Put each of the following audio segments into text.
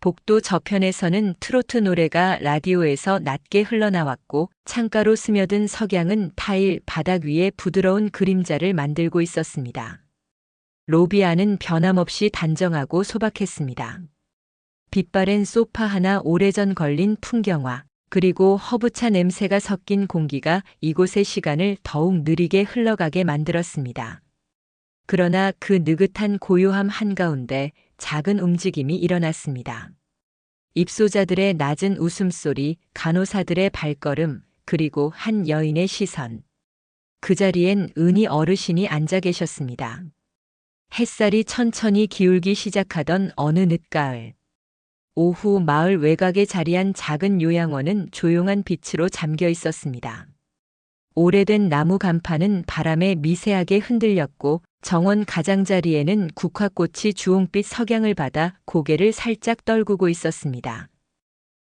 복도 저편에서는 트로트 노래가 라디오에서 낮게 흘러나왔고 창가로 스며든 석양은 타일 바닥 위에 부드러운 그림자를 만들고 있었습니다. 로비 안은 변함없이 단정하고 소박했습니다. 빛바랜 소파 하나, 오래전 걸린 풍경화, 그리고 허브차 냄새가 섞인 공기가 이곳의 시간을 더욱 느리게 흘러가게 만들었습니다. 그러나 그 느긋한 고요함 한가운데 작은 움직임이 일어났습니다. 입소자들의 낮은 웃음소리, 간호사들의 발걸음, 그리고 한 여인의 시선. 그 자리엔 은희 어르신이 앉아 계셨습니다. 햇살이 천천히 기울기 시작하던 어느 늦가을. 오후 마을 외곽에 자리한 작은 요양원은 조용한 빛으로 잠겨 있었습니다. 오래된 나무 간판은 바람에 미세하게 흔들렸고 정원 가장자리에는 국화꽃이 주홍빛 석양을 받아 고개를 살짝 떨구고 있었습니다.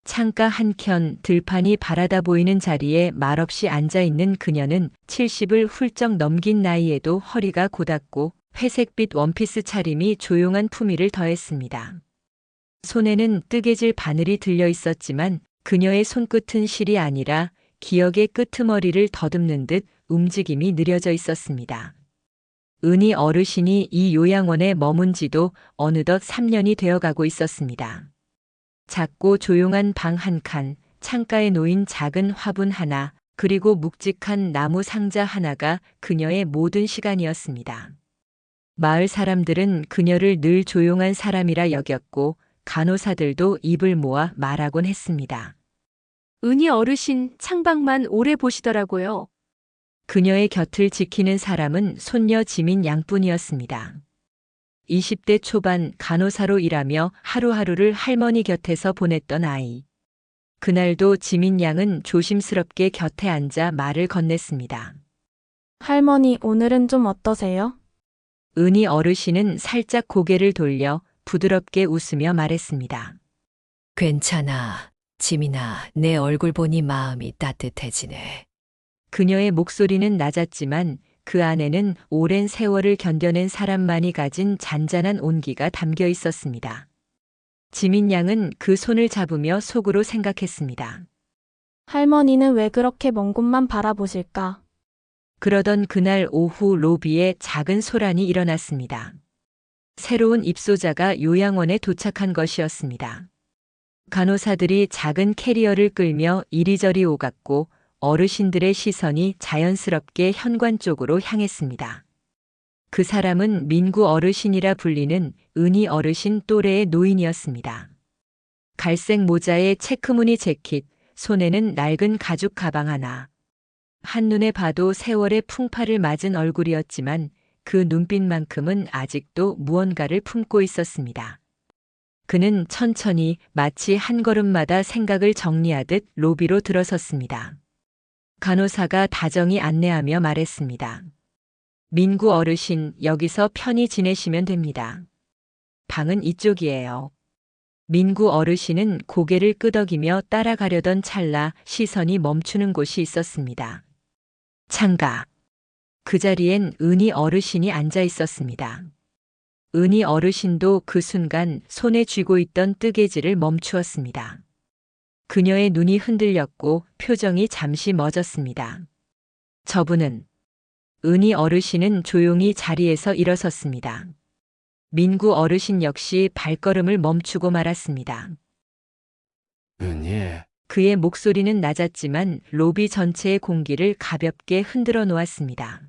창가 한켠 들판이 바라다 보이는 자리에 말없이 앉아있는 그녀는 70을 훌쩍 넘긴 나이에도 허리가 곧았고 회색빛 원피스 차림이 조용한 품위를 더했습니다. 손에는 뜨개질 바늘이 들려 있었지만 그녀의 손끝은 실이 아니라 기억의 끄트머리를 더듬는 듯 움직임이 느려져 있었습니다. 은희 어르신이 이 요양원에 머문 지도 어느덧 3년이 되어가고 있었습니다. 작고 조용한 방 한 칸, 창가에 놓인 작은 화분 하나, 그리고 묵직한 나무 상자 하나가 그녀의 모든 시간이었습니다. 마을 사람들은 그녀를 늘 조용한 사람이라 여겼고 간호사들도 입을 모아 말하곤 했습니다. 은희 어르신 창밖만 오래 보시더라고요. 그녀의 곁을 지키는 사람은 손녀 지민 양뿐이었습니다. 20대 초반 간호사로 일하며 하루하루를 할머니 곁에서 보냈던 아이. 그날도 지민 양은 조심스럽게 곁에 앉아 말을 건넸습니다. 할머니, 오늘은 좀 어떠세요? 은희 어르신은 살짝 고개를 돌려 부드럽게 웃으며 말했습니다. 괜찮아. 지민아, 내 얼굴 보니 마음이 따뜻해지네. 그녀의 목소리는 낮았지만 그 안에는 오랜 세월을 견뎌낸 사람만이 가진 잔잔한 온기가 담겨 있었습니다. 지민 양은 그 손을 잡으며 속으로 생각했습니다. 할머니는 왜 그렇게 먼 곳만 바라보실까? 그러던 그날 오후 로비에 작은 소란이 일어났습니다. 새로운 입소자가 요양원에 도착한 것이었습니다. 간호사들이 작은 캐리어를 끌며 이리저리 오갔고 어르신들의 시선이 자연스럽게 현관 쪽으로 향했습니다. 그 사람은 민구 어르신이라 불리는 은희 어르신 또래의 노인이었습니다. 갈색 모자에 체크무늬 재킷, 손에는 낡은 가죽 가방 하나. 한눈에 봐도 세월의 풍파를 맞은 얼굴이었지만 그 눈빛만큼은 아직도 무언가를 품고 있었습니다. 그는 천천히 마치 한 걸음마다 생각을 정리하듯 로비로 들어섰습니다. 간호사가 다정히 안내하며 말했습니다. 민구 어르신, 여기서 편히 지내시면 됩니다. 방은 이쪽이에요. 민구 어르신은 고개를 끄덕이며 따라가려던 찰나 시선이 멈추는 곳이 있었습니다. 창가. 그 자리엔 은희 어르신이 앉아 있었습니다. 은희 어르신도 그 순간 손에 쥐고 있던 뜨개질을 멈추었습니다. 그녀의 눈이 흔들렸고 표정이 잠시 멎었습니다. 저분은 은희 어르신은 조용히 자리에서 일어섰습니다. 민구 어르신 역시 발걸음을 멈추고 말았습니다. 은희, 그의 목소리는 낮았지만 로비 전체의 공기를 가볍게 흔들어 놓았습니다.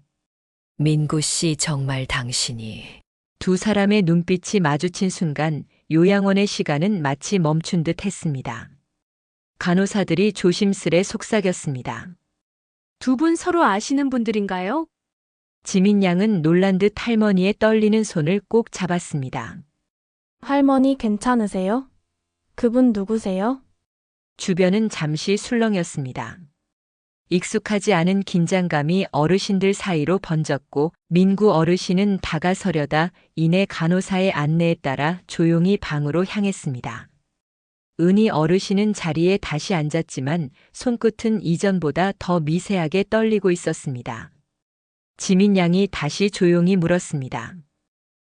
민구 씨, 정말 당신이. 두 사람의 눈빛이 마주친 순간 요양원의 시간은 마치 멈춘 듯 했습니다. 간호사들이 조심스레 속삭였습니다. 두 분 서로 아시는 분들인가요? 지민 양은 놀란 듯 할머니의 떨리는 손을 꼭 잡았습니다. 할머니, 괜찮으세요? 그분 누구세요? 주변은 잠시 술렁였습니다. 익숙하지 않은 긴장감이 어르신들 사이로 번졌고 민구 어르신은 다가서려다 이내 간호사의 안내에 따라 조용히 방으로 향했습니다. 은희 어르신은 자리에 다시 앉았지만 손끝은 이전보다 더 미세하게 떨리고 있었습니다. 지민 양이 다시 조용히 물었습니다.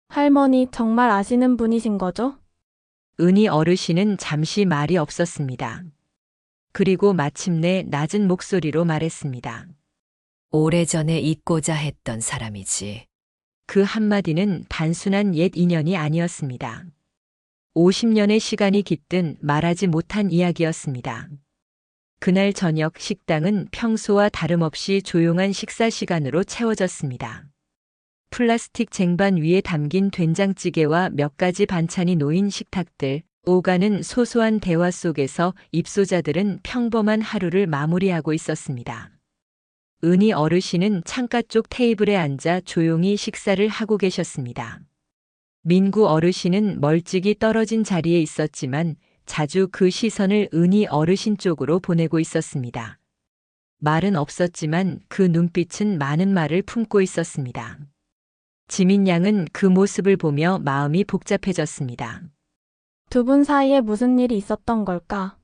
할머니, 정말 아시는 분이신 거죠? 은희 어르신은 잠시 말이 없었습니다. 그리고 마침내 낮은 목소리로 말했습니다. 오래전에 잊고자 했던 사람이지. 그 한마디는 단순한 옛 인연이 아니었습니다. 50년의 시간이 깃든 말하지 못한 이야기였습니다. 그날 저녁 식당은 평소와 다름없이 조용한 식사 시간으로 채워졌습니다. 플라스틱 쟁반 위에 담긴 된장찌개와 몇 가지 반찬이 놓인 식탁들, 오가는 소소한 대화 속에서 입소자들은 평범한 하루를 마무리하고 있었습니다. 은희 어르신은 창가 쪽 테이블에 앉아 조용히 식사를 하고 계셨습니다. 민구 어르신은 멀찍이 떨어진 자리에 있었지만 자주 그 시선을 은희 어르신 쪽으로 보내고 있었습니다. 말은 없었지만 그 눈빛은 많은 말을 품고 있었습니다. 지민 양은 그 모습을 보며 마음이 복잡해졌습니다. 두 분 사이에 무슨 일이 있었던 걸까?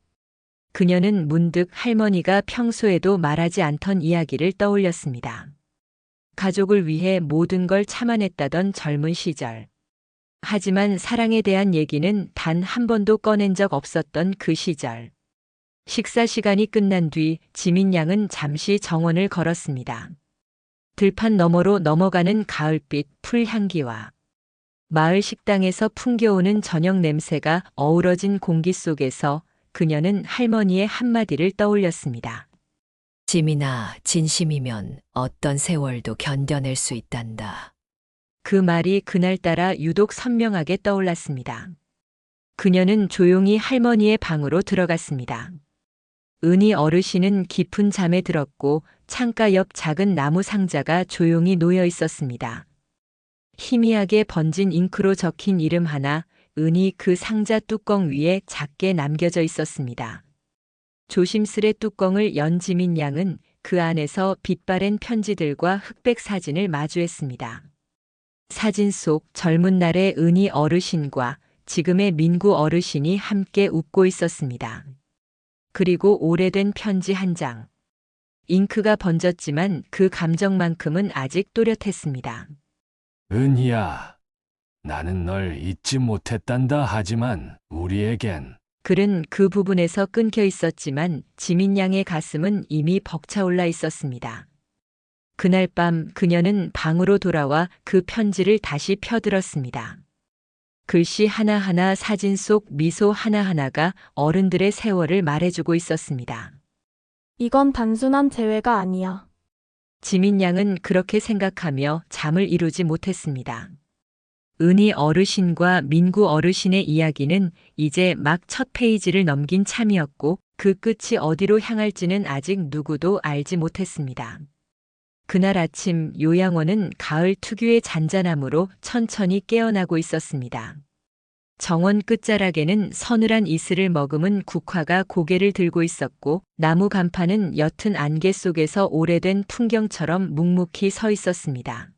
그녀는 문득 할머니가 평소에도 말하지 않던 이야기를 떠올렸습니다. 가족을 위해 모든 걸 참아냈다던 젊은 시절. 하지만 사랑에 대한 얘기는 단 한 번도 꺼낸 적 없었던 그 시절. 식사 시간이 끝난 뒤 지민 양은 잠시 정원을 걸었습니다. 들판 너머로 넘어가는 가을빛 풀향기와 마을 식당에서 풍겨오는 저녁 냄새가 어우러진 공기 속에서 그녀는 할머니의 한마디를 떠올렸습니다. 지민아, 진심이면 어떤 세월도 견뎌낼 수 있단다. 그 말이 그날따라 유독 선명하게 떠올랐습니다. 그녀는 조용히 할머니의 방으로 들어갔습니다. 은희 어르신은 깊은 잠에 들었고 창가 옆 작은 나무 상자가 조용히 놓여 있었습니다. 희미하게 번진 잉크로 적힌 이름 하나, 은희 그 상자 뚜껑 위에 작게 남겨져 있었습니다. 조심스레 뚜껑을 연 지민 양은 그 안에서 빛바랜 편지들과 흑백 사진을 마주했습니다. 사진 속 젊은 날의 은희 어르신과 지금의 민구 어르신이 함께 웃고 있었습니다. 그리고 오래된 편지 한 장. 잉크가 번졌지만 그 감정만큼은 아직 또렷했습니다. 은희야, 나는 널 잊지 못했단다 하지만 우리에겐 글은 그 부분에서 끊겨 있었지만 지민 양의 가슴은 이미 벅차올라 있었습니다. 그날 밤 그녀는 방으로 돌아와 그 편지를 다시 펴들었습니다. 글씨 하나하나, 사진 속 미소 하나하나가 어른들의 세월을 말해주고 있었습니다. 이건 단순한 재회가 아니야. 지민 양은 그렇게 생각하며 잠을 이루지 못했습니다. 은희 어르신과 민구 어르신의 이야기는 이제 막 첫 페이지를 넘긴 참이었고 그 끝이 어디로 향할지는 아직 누구도 알지 못했습니다. 그날 아침 요양원은 가을 특유의 잔잔함으로 천천히 깨어나고 있었습니다. 정원 끝자락에는 서늘한 이슬을 머금은 국화가 고개를 들고 있었고 나무 간판은 옅은 안개 속에서 오래된 풍경처럼 묵묵히 서 있었습니다.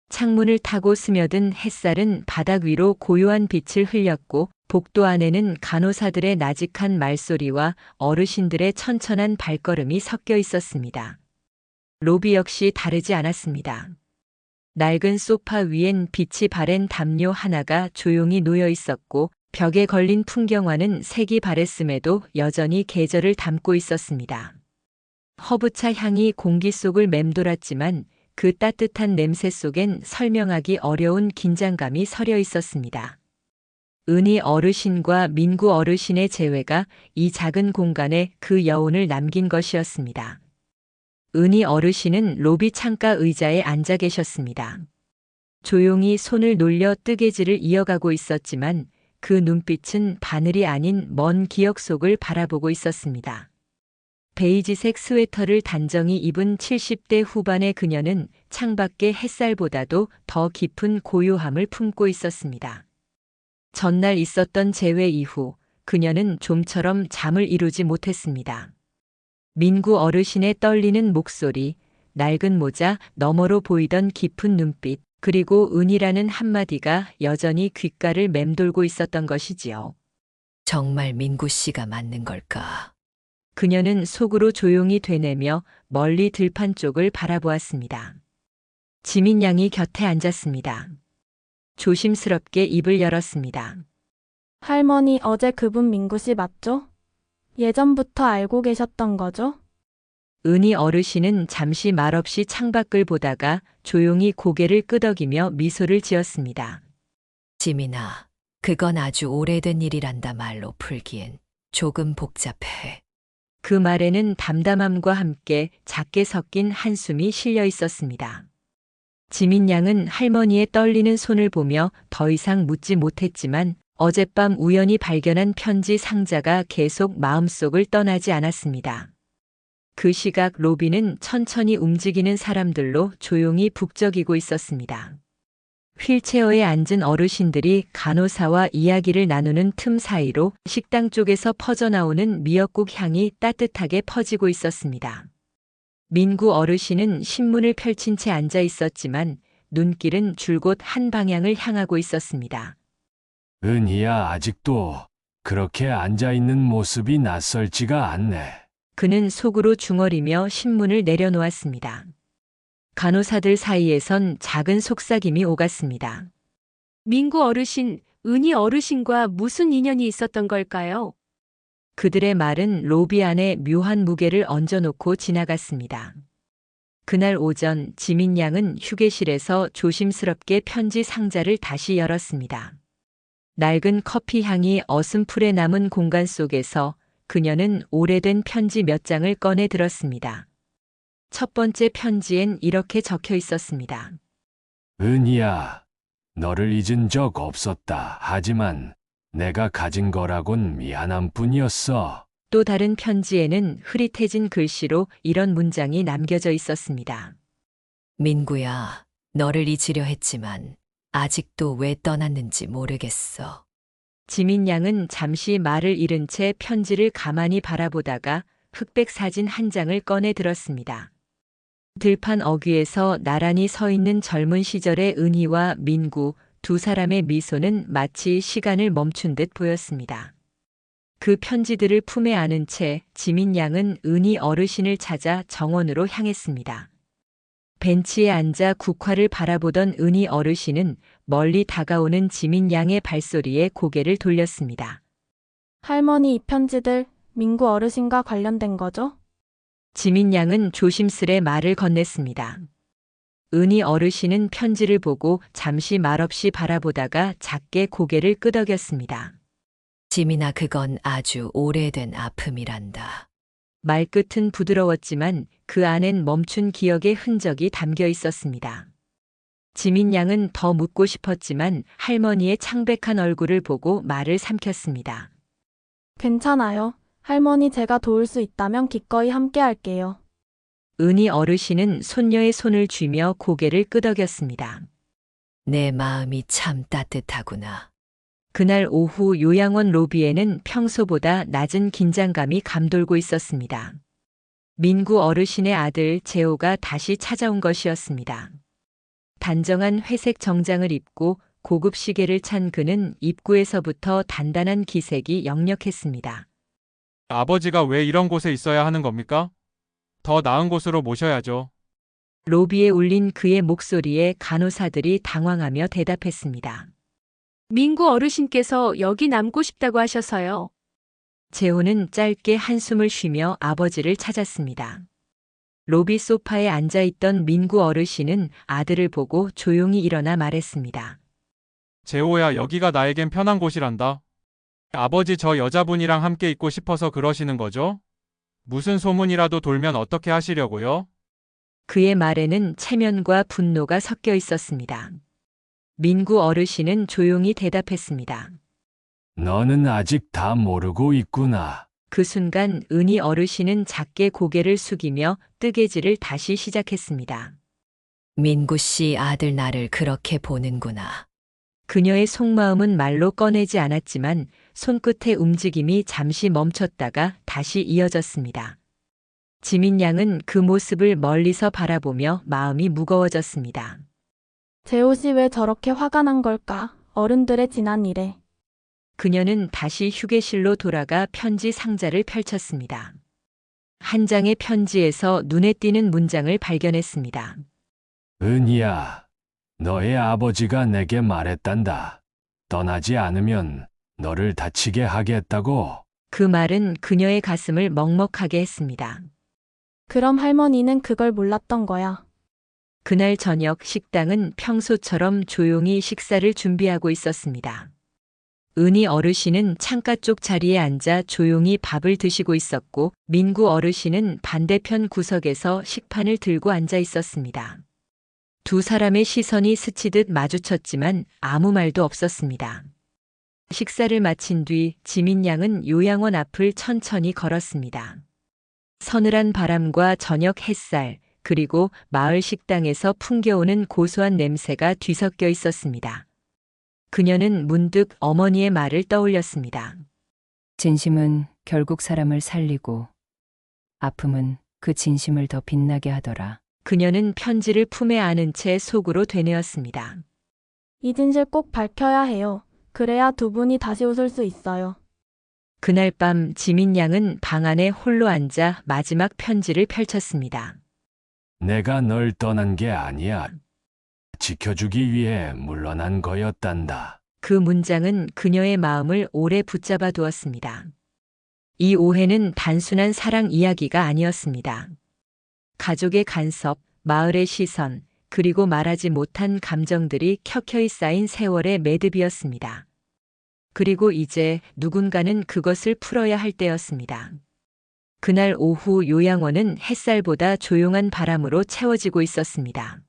창문을 타고 스며든 햇살은 바닥 위로 고요한 빛을 흘렸고 복도 안에는 간호사들의 나직한 말소리와 어르신들의 천천한 발걸음이 섞여 있었습니다. 로비 역시 다르지 않았습니다. 낡은 소파 위엔 빛이 바랜 담요 하나가 조용히 놓여 있었고 벽에 걸린 풍경화는 색이 바랬음에도 여전히 계절을 담고 있었습니다. 허브차 향이 공기 속을 맴돌았지만 그 따뜻한 냄새 속엔 설명하기 어려운 긴장감이 서려 있었습니다. 은희 어르신과 민구 어르신의 재회가 이 작은 공간에 그 여운을 남긴 것이었습니다. 은희 어르신은 로비 창가 의자에 앉아 계셨습니다. 조용히 손을 놀려 뜨개질을 이어가고 있었지만 그 눈빛은 바늘이 아닌 먼 기억 속을 바라보고 있었습니다. 베이지색 스웨터를 단정히 입은 70대 후반의 그녀는 창밖의 햇살보다도 더 깊은 고요함을 품고 있었습니다. 전날 있었던 재회 이후 그녀는 좀처럼 잠을 이루지 못했습니다. 민구 어르신의 떨리는 목소리, 낡은 모자, 너머로 보이던 깊은 눈빛, 그리고 은이라는 한마디가 여전히 귓가를 맴돌고 있었던 것이지요. 정말 민구 씨가 맞는 걸까? 그녀는 속으로 조용히 되뇌며 멀리 들판 쪽을 바라보았습니다. 지민 양이 곁에 앉았습니다. 조심스럽게 입을 열었습니다. 할머니, 어제 그분 민구 씨 맞죠? 예전부터 알고 계셨던 거죠? 은희 어르신은 잠시 말없이 창밖을 보다가 조용히 고개를 끄덕이며 미소를 지었습니다. 지민아, 그건 아주 오래된 일이란다 말로 풀기엔 조금 복잡해. 그 말에는 담담함과 함께 작게 섞인 한숨이 실려 있었습니다. 지민 양은 할머니의 떨리는 손을 보며 더 이상 묻지 못했지만 어젯밤 우연히 발견한 편지 상자가 계속 마음속을 떠나지 않았습니다. 그 시각 로비는 천천히 움직이는 사람들로 조용히 북적이고 있었습니다. 휠체어에 앉은 어르신들이 간호사와 이야기를 나누는 틈 사이로 식당 쪽에서 퍼져나오는 미역국 향이 따뜻하게 퍼지고 있었습니다. 민구 어르신은 신문을 펼친 채 앉아 있었지만 눈길은 줄곧 한 방향을 향하고 있었습니다. 은희야, 아직도 그렇게 앉아 있는 모습이 낯설지가 않네. 그는 속으로 중얼이며 신문을 내려놓았습니다. 간호사들 사이에선 작은 속삭임이 오갔습니다. 민구 어르신, 은희 어르신과 무슨 인연이 있었던 걸까요? 그들의 말은 로비 안에 묘한 무게를 얹어놓고 지나갔습니다. 그날 오전 지민 양은 휴게실에서 조심스럽게 편지 상자를 다시 열었습니다. 낡은 커피 향이 어슴풀에 남은 공간 속에서 그녀는 오래된 편지 몇 장을 꺼내 들었습니다. 첫 번째 편지엔 이렇게 적혀 있었습니다. 은희야, 너를 잊은 적 없었다. 하지만 내가 가진 거라곤 미안한 뿐이었어. 또 다른 편지에는 흐릿해진 글씨로 이런 문장이 남겨져 있었습니다. 민구야, 너를 잊으려 했지만 아직도 왜 떠났는지 모르겠어. 지민 양은 잠시 말을 잃은 채 편지를 가만히 바라보다가 흑백 사진 한 장을 꺼내 들었습니다. 들판 어귀에서 나란히 서 있는 젊은 시절의 은희와 민구 두 사람의 미소는 마치 시간을 멈춘 듯 보였습니다. 그 편지들을 품에 안은 채 지민 양은 은희 어르신을 찾아 정원으로 향했습니다. 벤치에 앉아 국화를 바라보던 은희 어르신은 멀리 다가오는 지민 양의 발소리에 고개를 돌렸습니다. 할머니, 이 편지들 민구 어르신과 관련된 거죠? 지민 양은 조심스레 말을 건넸습니다. 은희 어르신은 편지를 보고 잠시 말없이 바라보다가 작게 고개를 끄덕였습니다. 지민아, 그건 아주 오래된 아픔이란다. 말끝은 부드러웠지만 그 안엔 멈춘 기억의 흔적이 담겨 있었습니다. 지민 양은 더 묻고 싶었지만 할머니의 창백한 얼굴을 보고 말을 삼켰습니다. 괜찮아요. 할머니, 제가 도울 수 있다면 기꺼이 함께 할게요. 은희 어르신은 손녀의 손을 쥐며 고개를 끄덕였습니다. 내 마음이 참 따뜻하구나. 그날 오후 요양원 로비에는 평소보다 낮은 긴장감이 감돌고 있었습니다. 민구 어르신의 아들 재호가 다시 찾아온 것이었습니다. 단정한 회색 정장을 입고 고급 시계를 찬 그는 입구에서부터 단단한 기색이 역력했습니다. 아버지가 왜 이런 곳에 있어야 하는 겁니까? 더 나은 곳으로 모셔야죠. 로비에 울린 그의 목소리에 간호사들이 당황하며 대답했습니다. 민구 어르신께서 여기 남고 싶다고 하셔서요. 재호는 짧게 한숨을 쉬며 아버지를 찾았습니다. 로비 소파에 앉아있던 민구 어르신은 아들을 보고 조용히 일어나 말했습니다. 재호야, 여기가 나에겐 편한 곳이란다. 아버지, 저 여자분이랑 함께 있고 싶어서 그러시는 거죠? 무슨 소문이라도 돌면 어떻게 하시려고요? 그의 말에는 체면과 분노가 섞여 있었습니다. 민구 어르신은 조용히 대답했습니다. 너는 아직 다 모르고 있구나. 그 순간 은희 어르신은 작게 고개를 숙이며 뜨개질을 다시 시작했습니다. 민구 씨 아들 나를 그렇게 보는구나. 그녀의 속마음은 말로 꺼내지 않았지만 손끝의 움직임이 잠시 멈췄다가 다시 이어졌습니다. 지민 양은 그 모습을 멀리서 바라보며 마음이 무거워졌습니다. 재호 씨, 왜 저렇게 화가 난 걸까? 어른들의 지난 일에. 그녀는 다시 휴게실로 돌아가 편지 상자를 펼쳤습니다. 한 장의 편지에서 눈에 띄는 문장을 발견했습니다. 은희야, 너의 아버지가 내게 말했단다. 떠나지 않으면 너를 다치게 하겠다고. 그 말은 그녀의 가슴을 먹먹하게 했습니다. 그럼 할머니는 그걸 몰랐던 거야. 그날 저녁 식당은 평소처럼 조용히 식사를 준비하고 있었습니다. 은희 어르신은 창가 쪽 자리에 앉아 조용히 밥을 드시고 있었고, 민구 어르신은 반대편 구석에서 식판을 들고 앉아 있었습니다. 두 사람의 시선이 스치듯 마주쳤지만 아무 말도 없었습니다. 식사를 마친 뒤 지민 양은 요양원 앞을 천천히 걸었습니다. 서늘한 바람과 저녁 햇살, 그리고 마을 식당에서 풍겨오는 고소한 냄새가 뒤섞여 있었습니다. 그녀는 문득 어머니의 말을 떠올렸습니다. 진심은 결국 사람을 살리고 아픔은 그 진심을 더 빛나게 하더라. 그녀는 편지를 품에 안은 채 속으로 되뇌었습니다. 이 진실 꼭 밝혀야 해요. 그래야 두 분이 다시 웃을 수 있어요. 그날 밤 지민 양은 방 안에 홀로 앉아 마지막 편지를 펼쳤습니다. 내가 널 떠난 게 아니야. 지켜주기 위해 물러난 거였단다. 그 문장은 그녀의 마음을 오래 붙잡아 두었습니다. 이 오해는 단순한 사랑 이야기가 아니었습니다. 가족의 간섭, 마을의 시선, 그리고 말하지 못한 감정들이 켜켜이 쌓인 세월의 매듭이었습니다. 그리고 이제 누군가는 그것을 풀어야 할 때였습니다. 그날 오후 요양원은 햇살보다 조용한 바람으로 채워지고 있었습니다.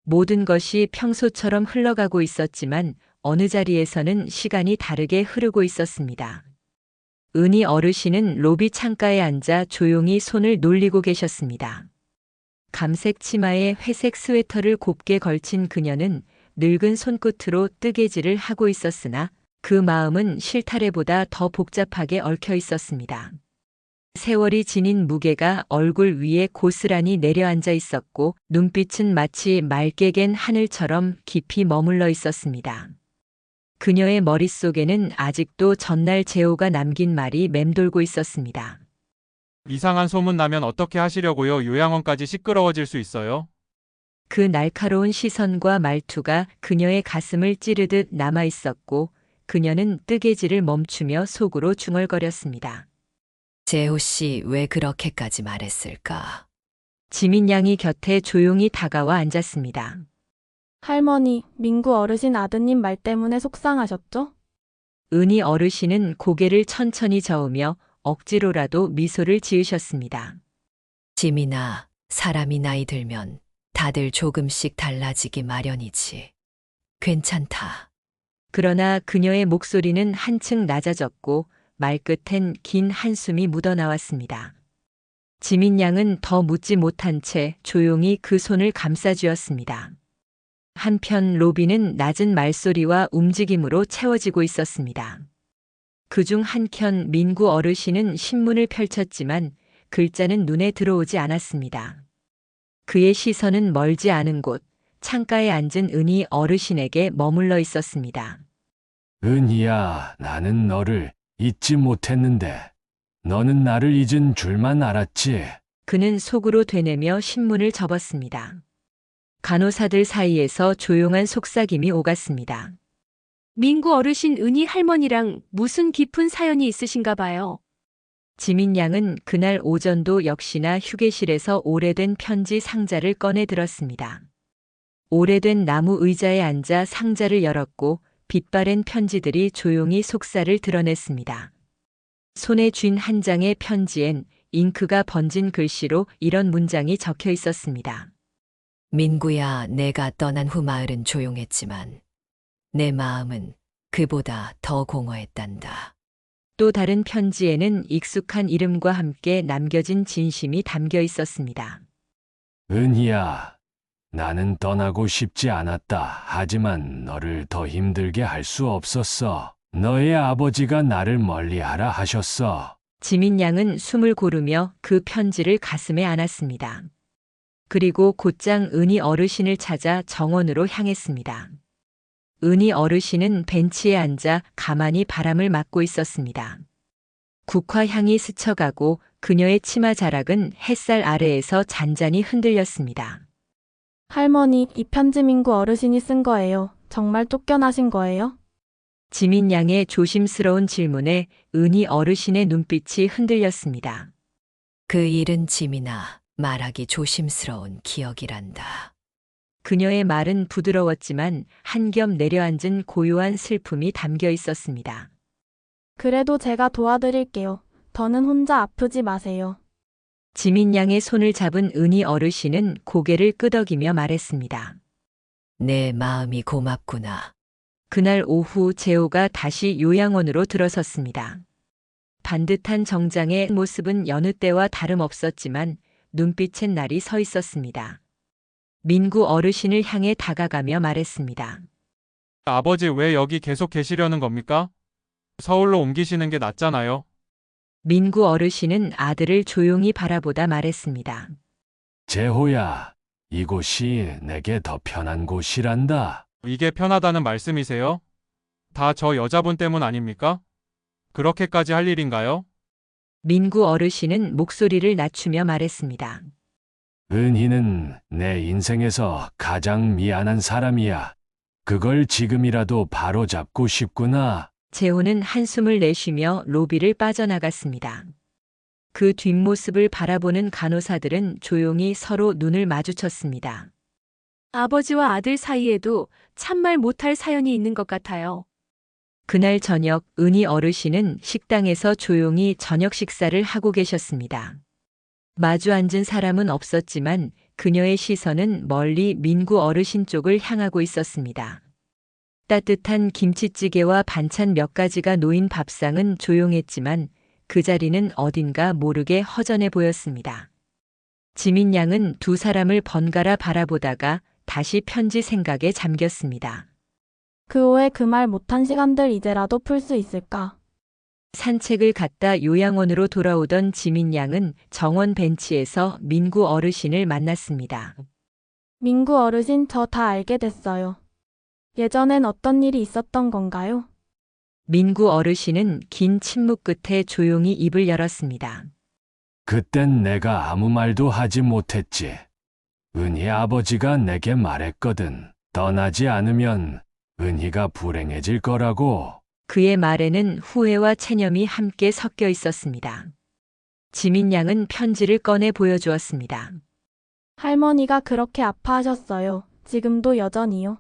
모든 것이 평소처럼 흘러가고 있었지만 어느 자리에서는 시간이 다르게 흐르고 있었습니다. 은희 어르신은 로비 창가에 앉아 조용히 손을 놀리고 계셨습니다. 감색 치마에 회색 스웨터를 곱게 걸친 그녀는 늙은 손끝으로 뜨개질을 하고 있었으나 그 마음은 실타래보다 더 복잡하게 얽혀 있었습니다. 세월이 지닌 무게가 얼굴 위에 고스란히 내려앉아 있었고, 눈빛은 마치 맑게 갠 하늘처럼 깊이 머물러 있었습니다. 그녀의 머릿속에는 아직도 전날 재호가 남긴 말이 맴돌고 있었습니다. 이상한 소문 나면 어떻게 하시려고요? 요양원까지 시끄러워질 수 있어요. 그 날카로운 시선과 말투가 그녀의 가슴을 찌르듯 남아 있었고, 그녀는 뜨개질을 멈추며 속으로 중얼거렸습니다. 재호 씨 왜 그렇게까지 말했을까? 지민 양이 곁에 조용히 다가와 앉았습니다. 할머니, 민구 어르신 아드님 말 때문에 속상하셨죠? 은희 어르신은 고개를 천천히 저으며 억지로라도 미소를 지으셨습니다. 지민아, 사람이 나이 들면 다들 조금씩 달라지기 마련이지. 괜찮다. 그러나 그녀의 목소리는 한층 낮아졌고 말끝엔 긴 한숨이 묻어나왔습니다. 지민 양은 더 묻지 못한 채 조용히 그 손을 감싸쥐었습니다. 한편 로비는 낮은 말소리와 움직임으로 채워지고 있었습니다. 그중 한켠 민구 어르신은 신문을 펼쳤지만 글자는 눈에 들어오지 않았습니다. 그의 시선은 멀지 않은 곳, 창가에 앉은 은희 어르신에게 머물러 있었습니다. 은희야, 나는 너를 잊지 못했는데 너는 나를 잊은 줄만 알았지. 그는 속으로 되뇌며 신문을 접었습니다. 간호사들 사이에서 조용한 속삭임이 오갔습니다. 민구 어르신 은희 할머니랑 무슨 깊은 사연이 있으신가 봐요. 지민 양은 그날 오전도 역시나 휴게실에서 오래된 편지 상자를 꺼내 들었습니다. 오래된 나무 의자에 앉아 상자를 열었고 빛바랜 편지들이 조용히 속살을 드러냈습니다. 손에 쥔 한 장의 편지엔 잉크가 번진 글씨로 이런 문장이 적혀 있었습니다. 민구야, 내가 떠난 후 마을은 조용했지만 내 마음은 그보다 더 공허했단다. 또 다른 편지에는 익숙한 이름과 함께 남겨진 진심이 담겨 있었습니다. 은희야, 나는 떠나고 싶지 않았다. 하지만 너를 더 힘들게 할 수 없었어. 너의 아버지가 나를 멀리하라 하셨어. 지민 양은 숨을 고르며 그 편지를 가슴에 안았습니다. 그리고 곧장 은희 어르신을 찾아 정원으로 향했습니다. 은희 어르신은 벤치에 앉아 가만히 바람을 맞고 있었습니다. 국화향이 스쳐가고 그녀의 치마 자락은 햇살 아래에서 잔잔히 흔들렸습니다. 할머니, 이 편지 민구 어르신이 쓴 거예요. 정말 쫓겨나신 거예요? 지민 양의 조심스러운 질문에 은희 어르신의 눈빛이 흔들렸습니다. 그 일은 지민아, 말하기 조심스러운 기억이란다. 그녀의 말은 부드러웠지만 한 겹 내려앉은 고요한 슬픔이 담겨 있었습니다. 그래도 제가 도와드릴게요. 더는 혼자 아프지 마세요. 지민 양의 손을 잡은 은희 어르신은 고개를 끄덕이며 말했습니다. 내 마음이 고맙구나. 그날 오후 재호가 다시 요양원으로 들어섰습니다. 반듯한 정장의 모습은 여느 때와 다름없었지만 눈빛엔 날이 서 있었습니다. 민구 어르신을 향해 다가가며 말했습니다. 아버지 왜 여기 계속 계시려는 겁니까? 서울로 옮기시는 게 낫잖아요. 민구 어르신은 아들을 조용히 바라보다 말했습니다. 재호야, 이곳이 내게 더 편한 곳이란다. 이게 편하다는 말씀이세요? 다 저 여자분 때문 아닙니까? 그렇게까지 할 일인가요? 민구 어르신은 목소리를 낮추며 말했습니다. 은희는 내 인생에서 가장 미안한 사람이야. 그걸 지금이라도 바로잡고 싶구나. 재호는 한숨을 내쉬며 로비를 빠져나갔습니다. 그 뒷모습을 바라보는 간호사들은 조용히 서로 눈을 마주쳤습니다. 아버지와 아들 사이에도 참말 못할 사연이 있는 것 같아요. 그날 저녁 은희 어르신은 식당에서 조용히 저녁 식사를 하고 계셨습니다. 마주 앉은 사람은 없었지만 그녀의 시선은 멀리 민구 어르신 쪽을 향하고 있었습니다. 따뜻한 김치찌개와 반찬 몇 가지가 놓인 밥상은 조용했지만 그 자리는 어딘가 모르게 허전해 보였습니다. 지민 양은 두 사람을 번갈아 바라보다가 다시 편지 생각에 잠겼습니다. 그 후에 그 말 못한 시간들 이제라도 풀 수 있을까? 산책을 갔다 요양원으로 돌아오던 지민 양은 정원 벤치에서 민구 어르신을 만났습니다. 민구 어르신 저 다 알게 됐어요. 예전엔 어떤 일이 있었던 건가요? 민구 어르신은 긴 침묵 끝에 조용히 입을 열었습니다. 그땐 내가 아무 말도 하지 못했지. 은희 아버지가 내게 말했거든. 떠나지 않으면 은희가 불행해질 거라고. 그의 말에는 후회와 체념이 함께 섞여 있었습니다. 지민 양은 편지를 꺼내 보여주었습니다. 할머니가 그렇게 아파하셨어요. 지금도 여전히요.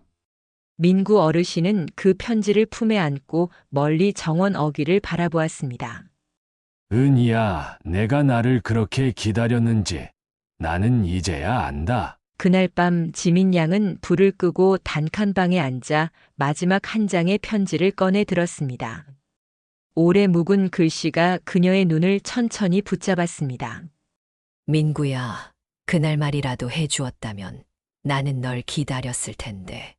민구 어르신은 그 편지를 품에 안고 멀리 정원 어귀를 바라보았습니다. 은희야, 내가 나를 그렇게 기다렸는지 나는 이제야 안다. 그날 밤 지민 양은 불을 끄고 단칸방에 앉아 마지막 한 장의 편지를 꺼내 들었습니다. 오래 묵은 글씨가 그녀의 눈을 천천히 붙잡았습니다. 민구야, 그날 말이라도 해주었다면 나는 널 기다렸을 텐데.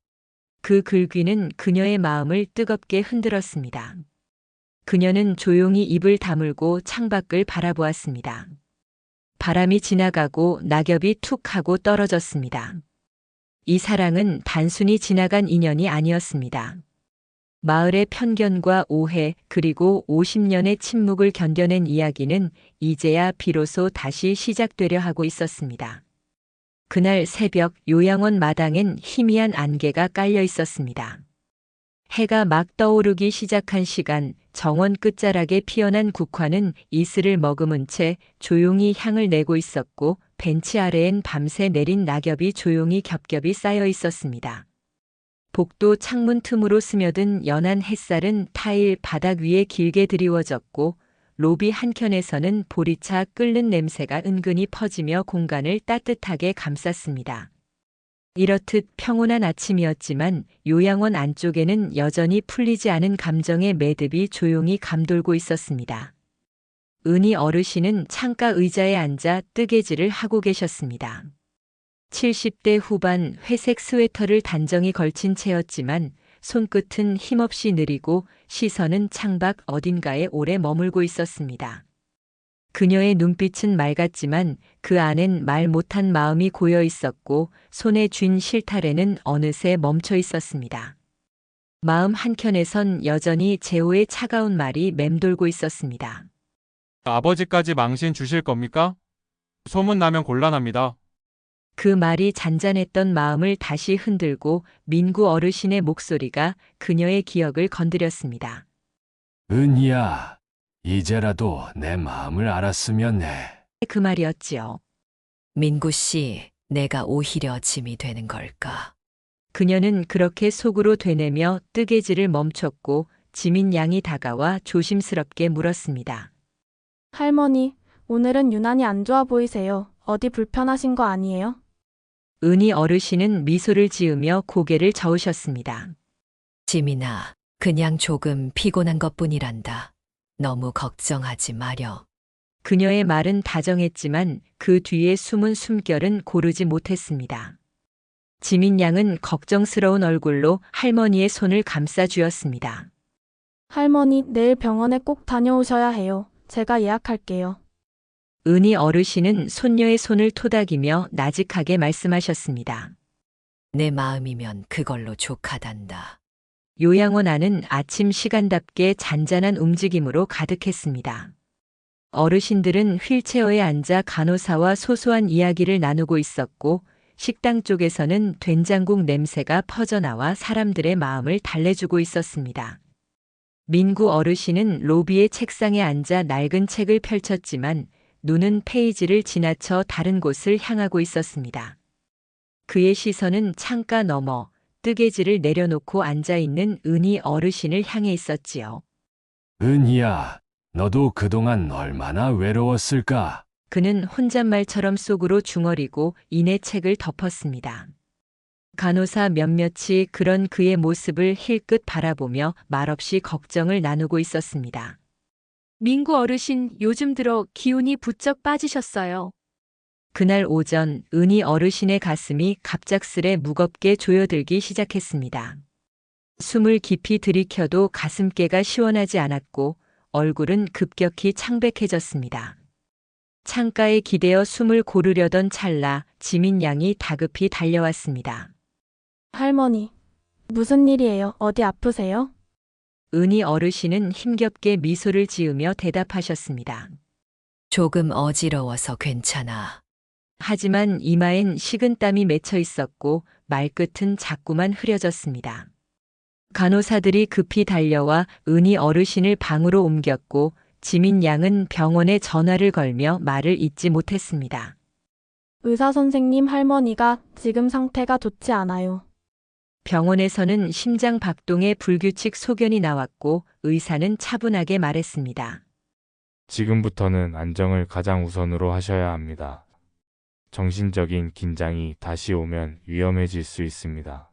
그 글귀는 그녀의 마음을 뜨겁게 흔들었습니다. 그녀는 조용히 입을 다물고 창밖을 바라보았습니다. 바람이 지나가고 낙엽이 툭 하고 떨어졌습니다. 이 사랑은 단순히 지나간 인연이 아니었습니다. 마을의 편견과 오해 그리고 50년의 침묵을 견뎌낸 이야기는 이제야 비로소 다시 시작되려 하고 있었습니다. 그날 새벽 요양원 마당엔 희미한 안개가 깔려 있었습니다. 해가 막 떠오르기 시작한 시간, 정원 끝자락에 피어난 국화는 이슬을 머금은 채 조용히 향을 내고 있었고 벤치 아래엔 밤새 내린 낙엽이 조용히 겹겹이 쌓여 있었습니다. 복도 창문 틈으로 스며든 연한 햇살은 타일 바닥 위에 길게 드리워졌고 로비 한켠에서는 보리차 끓는 냄새가 은근히 퍼지며 공간을 따뜻하게 감쌌습니다. 이렇듯 평온한 아침이었지만 요양원 안쪽에는 여전히 풀리지 않은 감정의 매듭이 조용히 감돌고 있었습니다. 은희 어르신은 창가 의자에 앉아 뜨개질을 하고 계셨습니다. 70대 후반 회색 스웨터를 단정히 걸친 채였지만 손끝은 힘없이 느리고 시선은 창밖 어딘가에 오래 머물고 있었습니다. 그녀의 눈빛은 맑았지만 그 안엔 말 못한 마음이 고여 있었고 손에 쥔 실타래는 어느새 멈춰 있었습니다. 마음 한켠에선 여전히 재호의 차가운 말이 맴돌고 있었습니다. 아버지까지 망신 주실 겁니까? 소문나면 곤란합니다. 그 말이 잔잔했던 마음을 다시 흔들고 민구 어르신의 목소리가 그녀의 기억을 건드렸습니다. 은희야, 이제라도 내 마음을 알았으면 해. 그 말이었지요. 민구 씨, 내가 오히려 짐이 되는 걸까? 그녀는 그렇게 속으로 되뇌며 뜨개질을 멈췄고 지민 양이 다가와 조심스럽게 물었습니다. 할머니, 오늘은 유난히 안 좋아 보이세요. 어디 불편하신 거 아니에요? 은희 어르신은 미소를 지으며 고개를 저으셨습니다. 지민아, 그냥 조금 피곤한 것뿐이란다. 너무 걱정하지 마려. 그녀의 말은 다정했지만 그 뒤에 숨은 숨결은 고르지 못했습니다. 지민 양은 걱정스러운 얼굴로 할머니의 손을 감싸 쥐었습니다. 할머니, 내일 병원에 꼭 다녀오셔야 해요. 제가 예약할게요. 은희 어르신은 손녀의 손을 토닥이며 나직하게 말씀하셨습니다. 내 마음이면 그걸로 족하단다. 요양원 안은 아침 시간답게 잔잔한 움직임으로 가득했습니다. 어르신들은 휠체어에 앉아 간호사와 소소한 이야기를 나누고 있었고 식당 쪽에서는 된장국 냄새가 퍼져나와 사람들의 마음을 달래주고 있었습니다. 민구 어르신은 로비의 책상에 앉아 낡은 책을 펼쳤지만 눈은 페이지를 지나쳐 다른 곳을 향하고 있었습니다. 그의 시선은 창가 너머 뜨개질을 내려놓고 앉아있는 은희 어르신을 향해 있었지요. 은희야, 너도 그동안 얼마나 외로웠을까? 그는 혼잣말처럼 속으로 중얼이고 이내 책을 덮었습니다. 간호사 몇몇이 그런 그의 모습을 힐끗 바라보며 말없이 걱정을 나누고 있었습니다. 민구 어르신 요즘 들어 기운이 부쩍 빠지셨어요. 그날 오전 은희 어르신의 가슴이 갑작스레 무겁게 조여들기 시작했습니다. 숨을 깊이 들이켜도 가슴께가 시원하지 않았고 얼굴은 급격히 창백해졌습니다. 창가에 기대어 숨을 고르려던 찰나 지민 양이 다급히 달려왔습니다. 할머니, 무슨 일이에요? 어디 아프세요? 은희 어르신은 힘겹게 미소를 지으며 대답하셨습니다. 조금 어지러워서 괜찮아. 하지만 이마엔 식은땀이 맺혀 있었고 말끝은 자꾸만 흐려졌습니다. 간호사들이 급히 달려와 은희 어르신을 방으로 옮겼고 지민 양은 병원에 전화를 걸며 말을 잇지 못했습니다. 의사 선생님, 할머니가 지금 상태가 좋지 않아요. 병원에서는 심장 박동의 불규칙 소견이 나왔고 의사는 차분하게 말했습니다. 지금부터는 안정을 가장 우선으로 하셔야 합니다. 정신적인 긴장이 다시 오면 위험해질 수 있습니다.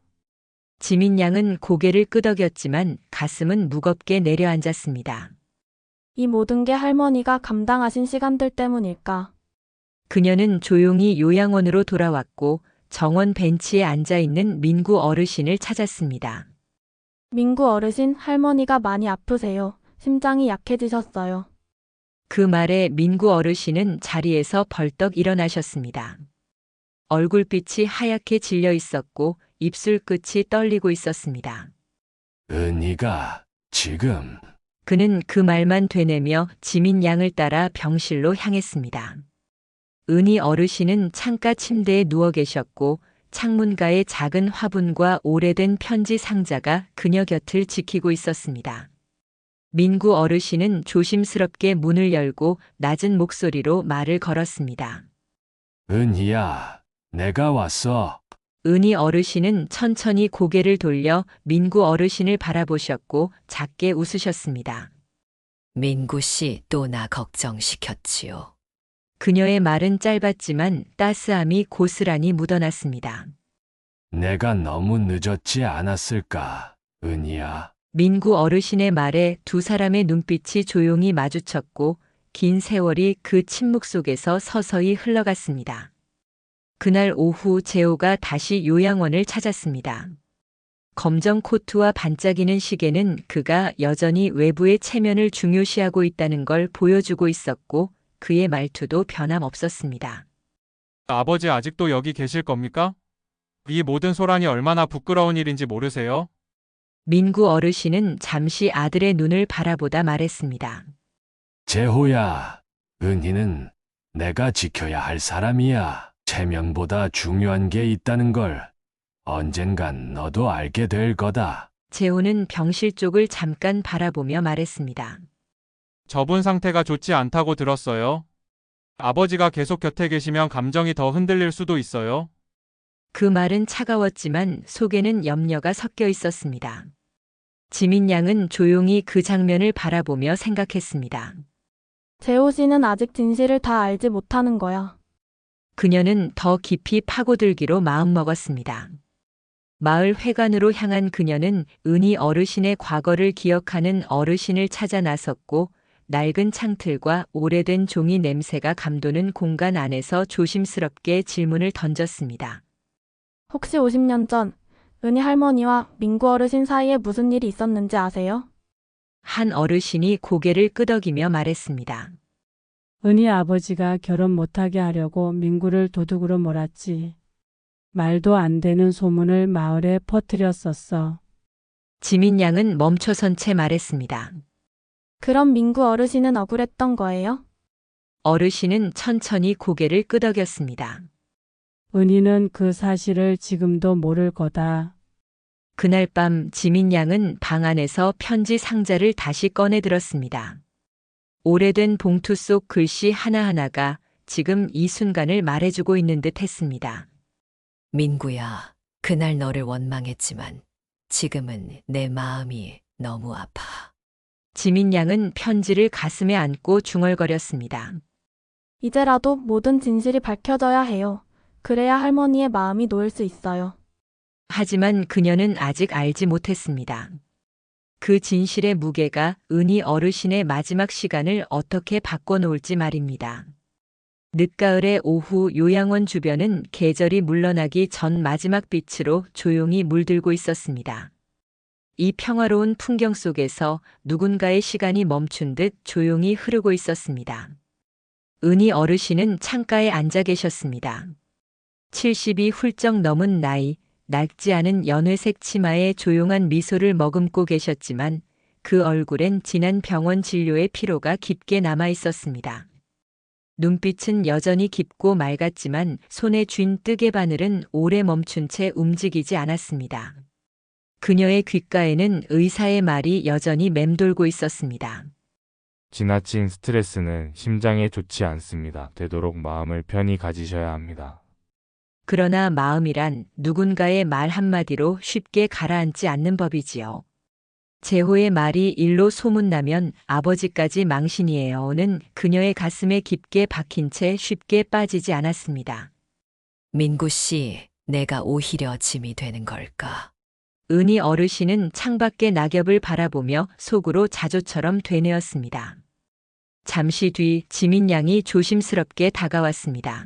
지민 양은 고개를 끄덕였지만 가슴은 무겁게 내려앉았습니다. 이 모든 게 할머니가 감당하신 시간들 때문일까? 그녀는 조용히 요양원으로 돌아왔고 정원 벤치에 앉아있는 민구 어르신을 찾았습니다. 민구 어르신, 할머니가 많이 아프세요. 심장이 약해지셨어요. 그 말에 민구 어르신은 자리에서 벌떡 일어나셨습니다. 얼굴빛이 하얗게 질려 있었고 입술 끝이 떨리고 있었습니다. 은희가 지금 그는 그 말만 되뇌며 지민 양을 따라 병실로 향했습니다. 은희 어르신은 창가 침대에 누워 계셨고 창문가의 작은 화분과 오래된 편지 상자가 그녀 곁을 지키고 있었습니다. 민구 어르신은 조심스럽게 문을 열고 낮은 목소리로 말을 걸었습니다. 은희야, 내가 왔어. 은희 어르신은 천천히 고개를 돌려 민구 어르신을 바라보셨고 작게 웃으셨습니다. 민구 씨 또 나 걱정시켰지요. 그녀의 말은 짧았지만 따스함이 고스란히 묻어났습니다. 내가 너무 늦었지 않았을까, 은희야. 민구 어르신의 말에 두 사람의 눈빛이 조용히 마주쳤고 긴 세월이 그 침묵 속에서 서서히 흘러갔습니다. 그날 오후 재호가 다시 요양원을 찾았습니다. 검정 코트와 반짝이는 시계는 그가 여전히 외부의 체면을 중요시하고 있다는 걸 보여주고 있었고 그의 말투도 변함없었습니다. 아버지 아직도 여기 계실 겁니까? 이 모든 소란이 얼마나 부끄러운 일인지 모르세요? 민구 어르신은 잠시 아들의 눈을 바라보다 말했습니다. 재호야, 은희는 내가 지켜야 할 사람이야. 체면보다 중요한 게 있다는 걸 언젠간 너도 알게 될 거다. 재호는 병실 쪽을 잠깐 바라보며 말했습니다. 저분 상태가 좋지 않다고 들었어요. 아버지가 계속 곁에 계시면 감정이 더 흔들릴 수도 있어요. 그 말은 차가웠지만 속에는 염려가 섞여 있었습니다. 지민 양은 조용히 그 장면을 바라보며 생각했습니다. 재호 씨는 아직 진실을 다 알지 못하는 거야. 그녀는 더 깊이 파고들기로 마음먹었습니다. 마을 회관으로 향한 그녀는 은희 어르신의 과거를 기억하는 어르신을 찾아 나섰고 낡은 창틀과 오래된 종이 냄새가 감도는 공간 안에서 조심스럽게 질문을 던졌습니다. 혹시 50년 전 은희 할머니와 민구 어르신 사이에 무슨 일이 있었는지 아세요? 한 어르신이 고개를 끄덕이며 말했습니다. 은희 아버지가 결혼 못하게 하려고 민구를 도둑으로 몰았지. 말도 안 되는 소문을 마을에 퍼뜨렸었어. 지민 양은 멈춰선 채 말했습니다. 그럼 민구 어르신은 억울했던 거예요? 어르신은 천천히 고개를 끄덕였습니다. 은희는 그 사실을 지금도 모를 거다. 그날 밤 지민 양은 방 안에서 편지 상자를 다시 꺼내 들었습니다. 오래된 봉투 속 글씨 하나하나가 지금 이 순간을 말해주고 있는 듯 했습니다. 민구야, 그날 너를 원망했지만 지금은 내 마음이 너무 아파. 지민 양은 편지를 가슴에 안고 중얼거렸습니다. 이제라도 모든 진실이 밝혀져야 해요. 그래야 할머니의 마음이 놓일 수 있어요. 하지만 그녀는 아직 알지 못했습니다. 그 진실의 무게가 은희 어르신의 마지막 시간을 어떻게 바꿔놓을지 말입니다. 늦가을의 오후 요양원 주변은 계절이 물러나기 전 마지막 빛으로 조용히 물들고 있었습니다. 이 평화로운 풍경 속에서 누군가의 시간이 멈춘 듯 조용히 흐르고 있었습니다. 은희 어르신은 창가에 앉아 계셨습니다. 70이 훌쩍 넘은 나이, 낡지 않은 연회색 치마에 조용한 미소를 머금고 계셨지만 그 얼굴엔 지난 병원 진료의 피로가 깊게 남아 있었습니다. 눈빛은 여전히 깊고 맑았지만 손에 쥔 뜨개 바늘은 오래 멈춘 채 움직이지 않았습니다. 그녀의 귓가에는 의사의 말이 여전히 맴돌고 있었습니다. 지나친 스트레스는 심장에 좋지 않습니다. 되도록 마음을 편히 가지셔야 합니다. 그러나 마음이란 누군가의 말 한마디로 쉽게 가라앉지 않는 법이지요. 재호의 말이 일로 소문나면 아버지까지 망신이에요는 그녀의 가슴에 깊게 박힌 채 쉽게 빠지지 않았습니다. 민구 씨, 내가 오히려 짐이 되는 걸까? 은희 어르신은 창밖의 낙엽을 바라보며 속으로 자조처럼 되뇌었습니다. 잠시 뒤 지민 양이 조심스럽게 다가왔습니다.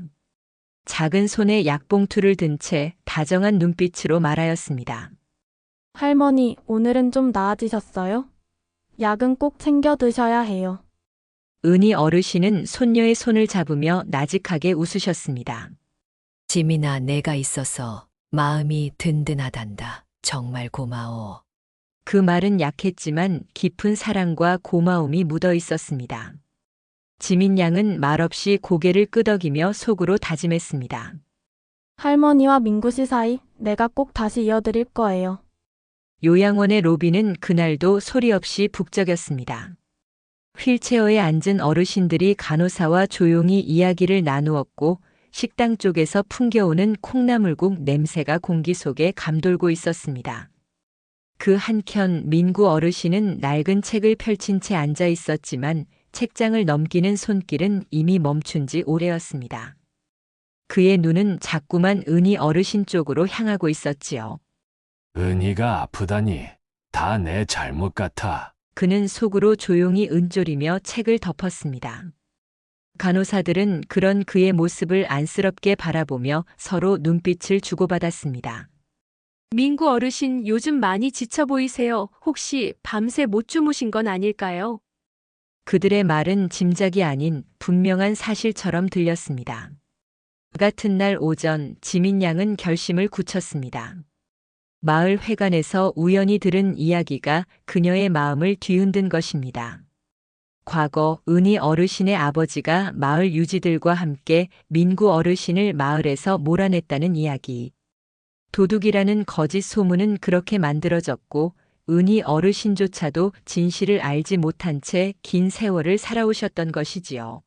작은 손에 약봉투를 든 채 다정한 눈빛으로 말하였습니다. 할머니, 오늘은 좀 나아지셨어요? 약은 꼭 챙겨 드셔야 해요. 은희 어르신은 손녀의 손을 잡으며 나직하게 웃으셨습니다. 지민아, 내가 있어서 마음이 든든하단다. 정말 고마워. 그 말은 약했지만 깊은 사랑과 고마움이 묻어 있었습니다. 지민 양은 말없이 고개를 끄덕이며 속으로 다짐했습니다. 할머니와 민구 씨 사이 내가 꼭 다시 이어드릴 거예요. 요양원의 로비는 그날도 소리 없이 북적였습니다. 휠체어에 앉은 어르신들이 간호사와 조용히 이야기를 나누었고 식당 쪽에서 풍겨오는 콩나물국 냄새가 공기 속에 감돌고 있었습니다. 그 한켠 민구 어르신은 낡은 책을 펼친 채 앉아 있었지만 책장을 넘기는 손길은 이미 멈춘 지 오래였습니다. 그의 눈은 자꾸만 은희 어르신 쪽으로 향하고 있었지요. 은희가 아프다니 다 내 잘못 같아. 그는 속으로 조용히 은졸이며 책을 덮었습니다. 간호사들은 그런 그의 모습을 안쓰럽게 바라보며 서로 눈빛을 주고받았습니다. 민구 어르신 요즘 많이 지쳐 보이세요. 혹시 밤새 못 주무신 건 아닐까요? 그들의 말은 짐작이 아닌 분명한 사실처럼 들렸습니다. 같은 날 오전 지민 양은 결심을 굳혔습니다. 마을 회관에서 우연히 들은 이야기가 그녀의 마음을 뒤흔든 것입니다. 과거 은희 어르신의 아버지가 마을 유지들과 함께 민구 어르신을 마을에서 몰아냈다는 이야기. 도둑이라는 거짓 소문은 그렇게 만들어졌고 은희 어르신조차도 진실을 알지 못한 채 긴 세월을 살아오셨던 것이지요.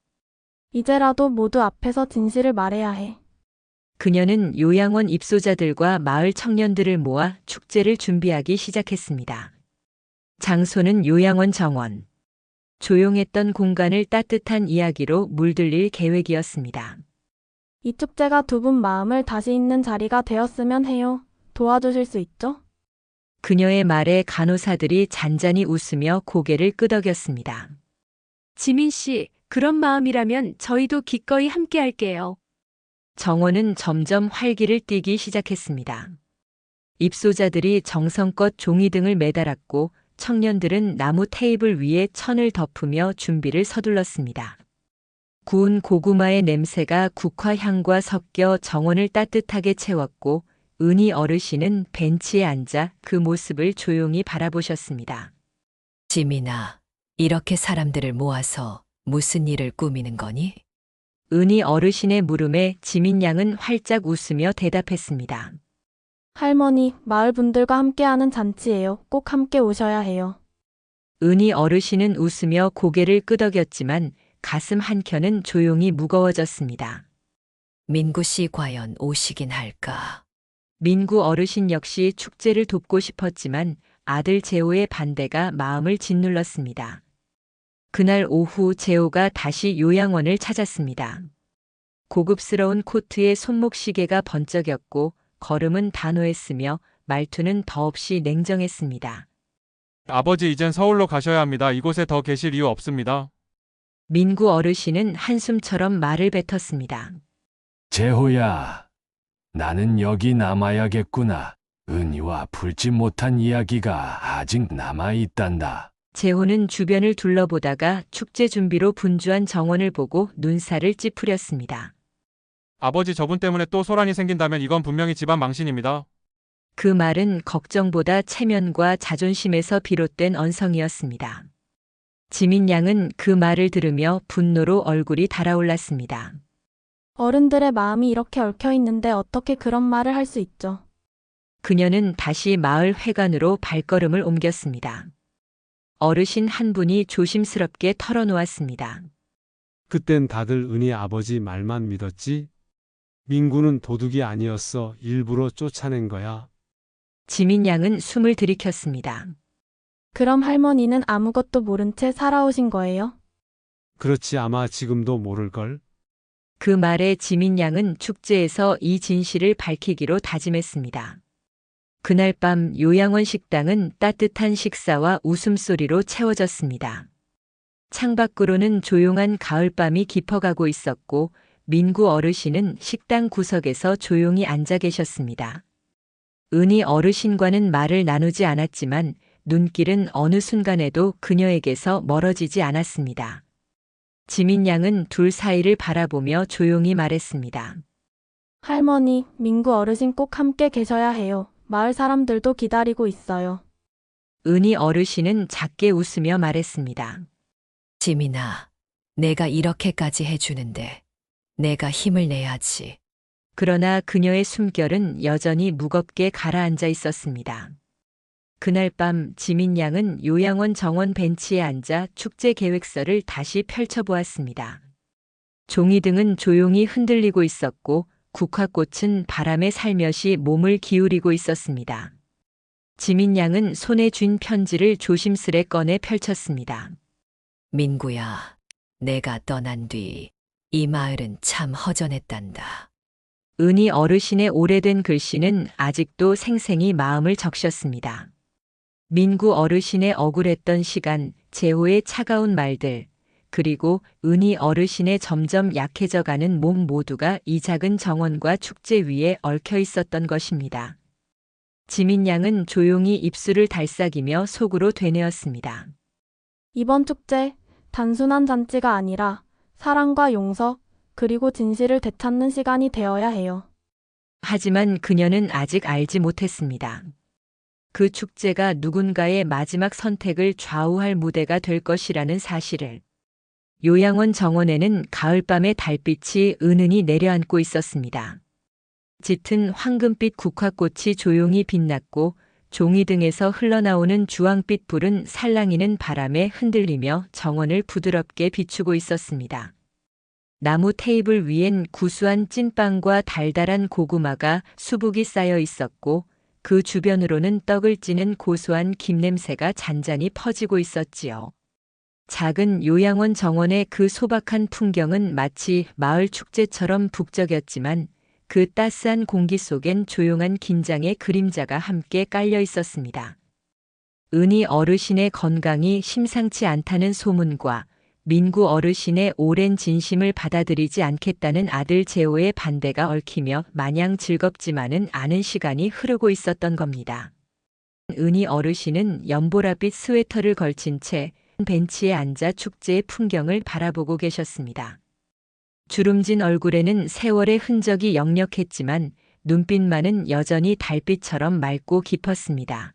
이제라도 모두 앞에서 진실을 말해야 해. 그녀는 요양원 입소자들과 마을 청년들을 모아 축제를 준비하기 시작했습니다. 장소는 요양원 정원. 조용했던 공간을 따뜻한 이야기로 물들일 계획이었습니다. 이 축제가 두 분 마음을 다시 잇는 자리가 되었으면 해요. 도와주실 수 있죠? 그녀의 말에 간호사들이 잔잔히 웃으며 고개를 끄덕였습니다. 지민 씨, 그런 마음이라면 저희도 기꺼이 함께 할게요. 정원은 점점 활기를 띠기 시작했습니다. 입소자들이 정성껏 종이 등을 매달았고 청년들은 나무 테이블 위에 천을 덮으며 준비를 서둘렀습니다. 구운 고구마의 냄새가 국화향과 섞여 정원을 따뜻하게 채웠고 은희 어르신은 벤치에 앉아 그 모습을 조용히 바라보셨습니다. 지민아, 이렇게 사람들을 모아서 무슨 일을 꾸미는 거니? 은희 어르신의 물음에 지민 양은 활짝 웃으며 대답했습니다. 할머니, 마을 분들과 함께하는 잔치예요. 꼭 함께 오셔야 해요. 은희 어르신은 웃으며 고개를 끄덕였지만 가슴 한켠은 조용히 무거워졌습니다. 민구 씨 과연 오시긴 할까? 민구 어르신 역시 축제를 돕고 싶었지만 아들 재호의 반대가 마음을 짓눌렀습니다. 그날 오후 재호가 다시 요양원을 찾았습니다. 고급스러운 코트에 손목시계가 번쩍였고 걸음은 단호했으며 말투는 더없이 냉정했습니다. 아버지 이젠 서울로 가셔야 합니다. 이곳에 더 계실 이유 없습니다. 민구 어르신은 한숨처럼 말을 뱉었습니다. 재호야, 나는 여기 남아야겠구나. 은희와 풀지 못한 이야기가 아직 남아있단다. 재호는 주변을 둘러보다가 축제 준비로 분주한 정원을 보고 눈살을 찌푸렸습니다. 아버지 저분 때문에 또 소란이 생긴다면 이건 분명히 집안 망신입니다. 그 말은 걱정보다 체면과 자존심에서 비롯된 언성이었습니다. 지민 양은 그 말을 들으며 분노로 얼굴이 달아올랐습니다. 어른들의 마음이 이렇게 얽혀 있는데 어떻게 그런 말을 할 수 있죠? 그녀는 다시 마을 회관으로 발걸음을 옮겼습니다. 어르신 한 분이 조심스럽게 털어놓았습니다. 그땐 다들 은희 아버지 말만 믿었지? 민구는 도둑이 아니었어. 일부러 쫓아낸 거야. 지민 양은 숨을 들이켰습니다. 그럼 할머니는 아무것도 모른 채 살아오신 거예요? 그렇지 아마 지금도 모를걸? 그 말에 지민 양은 축제에서 이 진실을 밝히기로 다짐했습니다. 그날 밤 요양원 식당은 따뜻한 식사와 웃음소리로 채워졌습니다. 창밖으로는 조용한 가을밤이 깊어가고 있었고 민구 어르신은 식당 구석에서 조용히 앉아 계셨습니다. 은희 어르신과는 말을 나누지 않았지만 눈길은 어느 순간에도 그녀에게서 멀어지지 않았습니다. 지민 양은 둘 사이를 바라보며 조용히 말했습니다. 할머니, 민구 어르신 꼭 함께 계셔야 해요. 마을 사람들도 기다리고 있어요. 은희 어르신은 작게 웃으며 말했습니다. 지민아, 내가 이렇게까지 해주는데 내가 힘을 내야지. 그러나 그녀의 숨결은 여전히 무겁게 가라앉아 있었습니다. 그날 밤 지민 양은 요양원 정원 벤치에 앉아 축제 계획서를 다시 펼쳐보았습니다. 종이등은 조용히 흔들리고 있었고 국화꽃은 바람에 살며시 몸을 기울이고 있었습니다. 지민 양은 손에 쥔 편지를 조심스레 꺼내 펼쳤습니다. 민구야, 내가 떠난 뒤 이 마을은 참 허전했단다. 은희 어르신의 오래된 글씨는 아직도 생생히 마음을 적셨습니다. 민구 어르신의 억울했던 시간, 재호의 차가운 말들, 그리고 은희 어르신의 점점 약해져가는 몸 모두가 이 작은 정원과 축제 위에 얽혀 있었던 것입니다. 지민 양은 조용히 입술을 달싹이며 속으로 되뇌었습니다. 이번 축제, 단순한 잔치가 아니라 사랑과 용서, 그리고 진실을 되찾는 시간이 되어야 해요. 하지만 그녀는 아직 알지 못했습니다. 그 축제가 누군가의 마지막 선택을 좌우할 무대가 될 것이라는 사실을. 요양원 정원에는 가을밤의 달빛이 은은히 내려앉고 있었습니다. 짙은 황금빛 국화꽃이 조용히 빛났고 종이 등에서 흘러나오는 주황빛 불은 살랑이는 바람에 흔들리며 정원을 부드럽게 비추고 있었습니다. 나무 테이블 위엔 구수한 찐빵과 달달한 고구마가 수북이 쌓여 있었고 그 주변으로는 떡을 찌는 고소한 김냄새가 잔잔히 퍼지고 있었지요. 작은 요양원 정원의 그 소박한 풍경은 마치 마을 축제처럼 북적였지만 그 따스한 공기 속엔 조용한 긴장의 그림자가 함께 깔려 있었습니다. 은희 어르신의 건강이 심상치 않다는 소문과 민구 어르신의 오랜 진심을 받아들이지 않겠다는 아들 재호의 반대가 얽히며 마냥 즐겁지만은 않은 시간이 흐르고 있었던 겁니다. 은희 어르신은 연보라빛 스웨터를 걸친 채 벤치에 앉아 축제의 풍경을 바라보고 계셨습니다. 주름진 얼굴에는 세월의 흔적이 역력했지만 눈빛만은 여전히 달빛처럼 맑고 깊었습니다.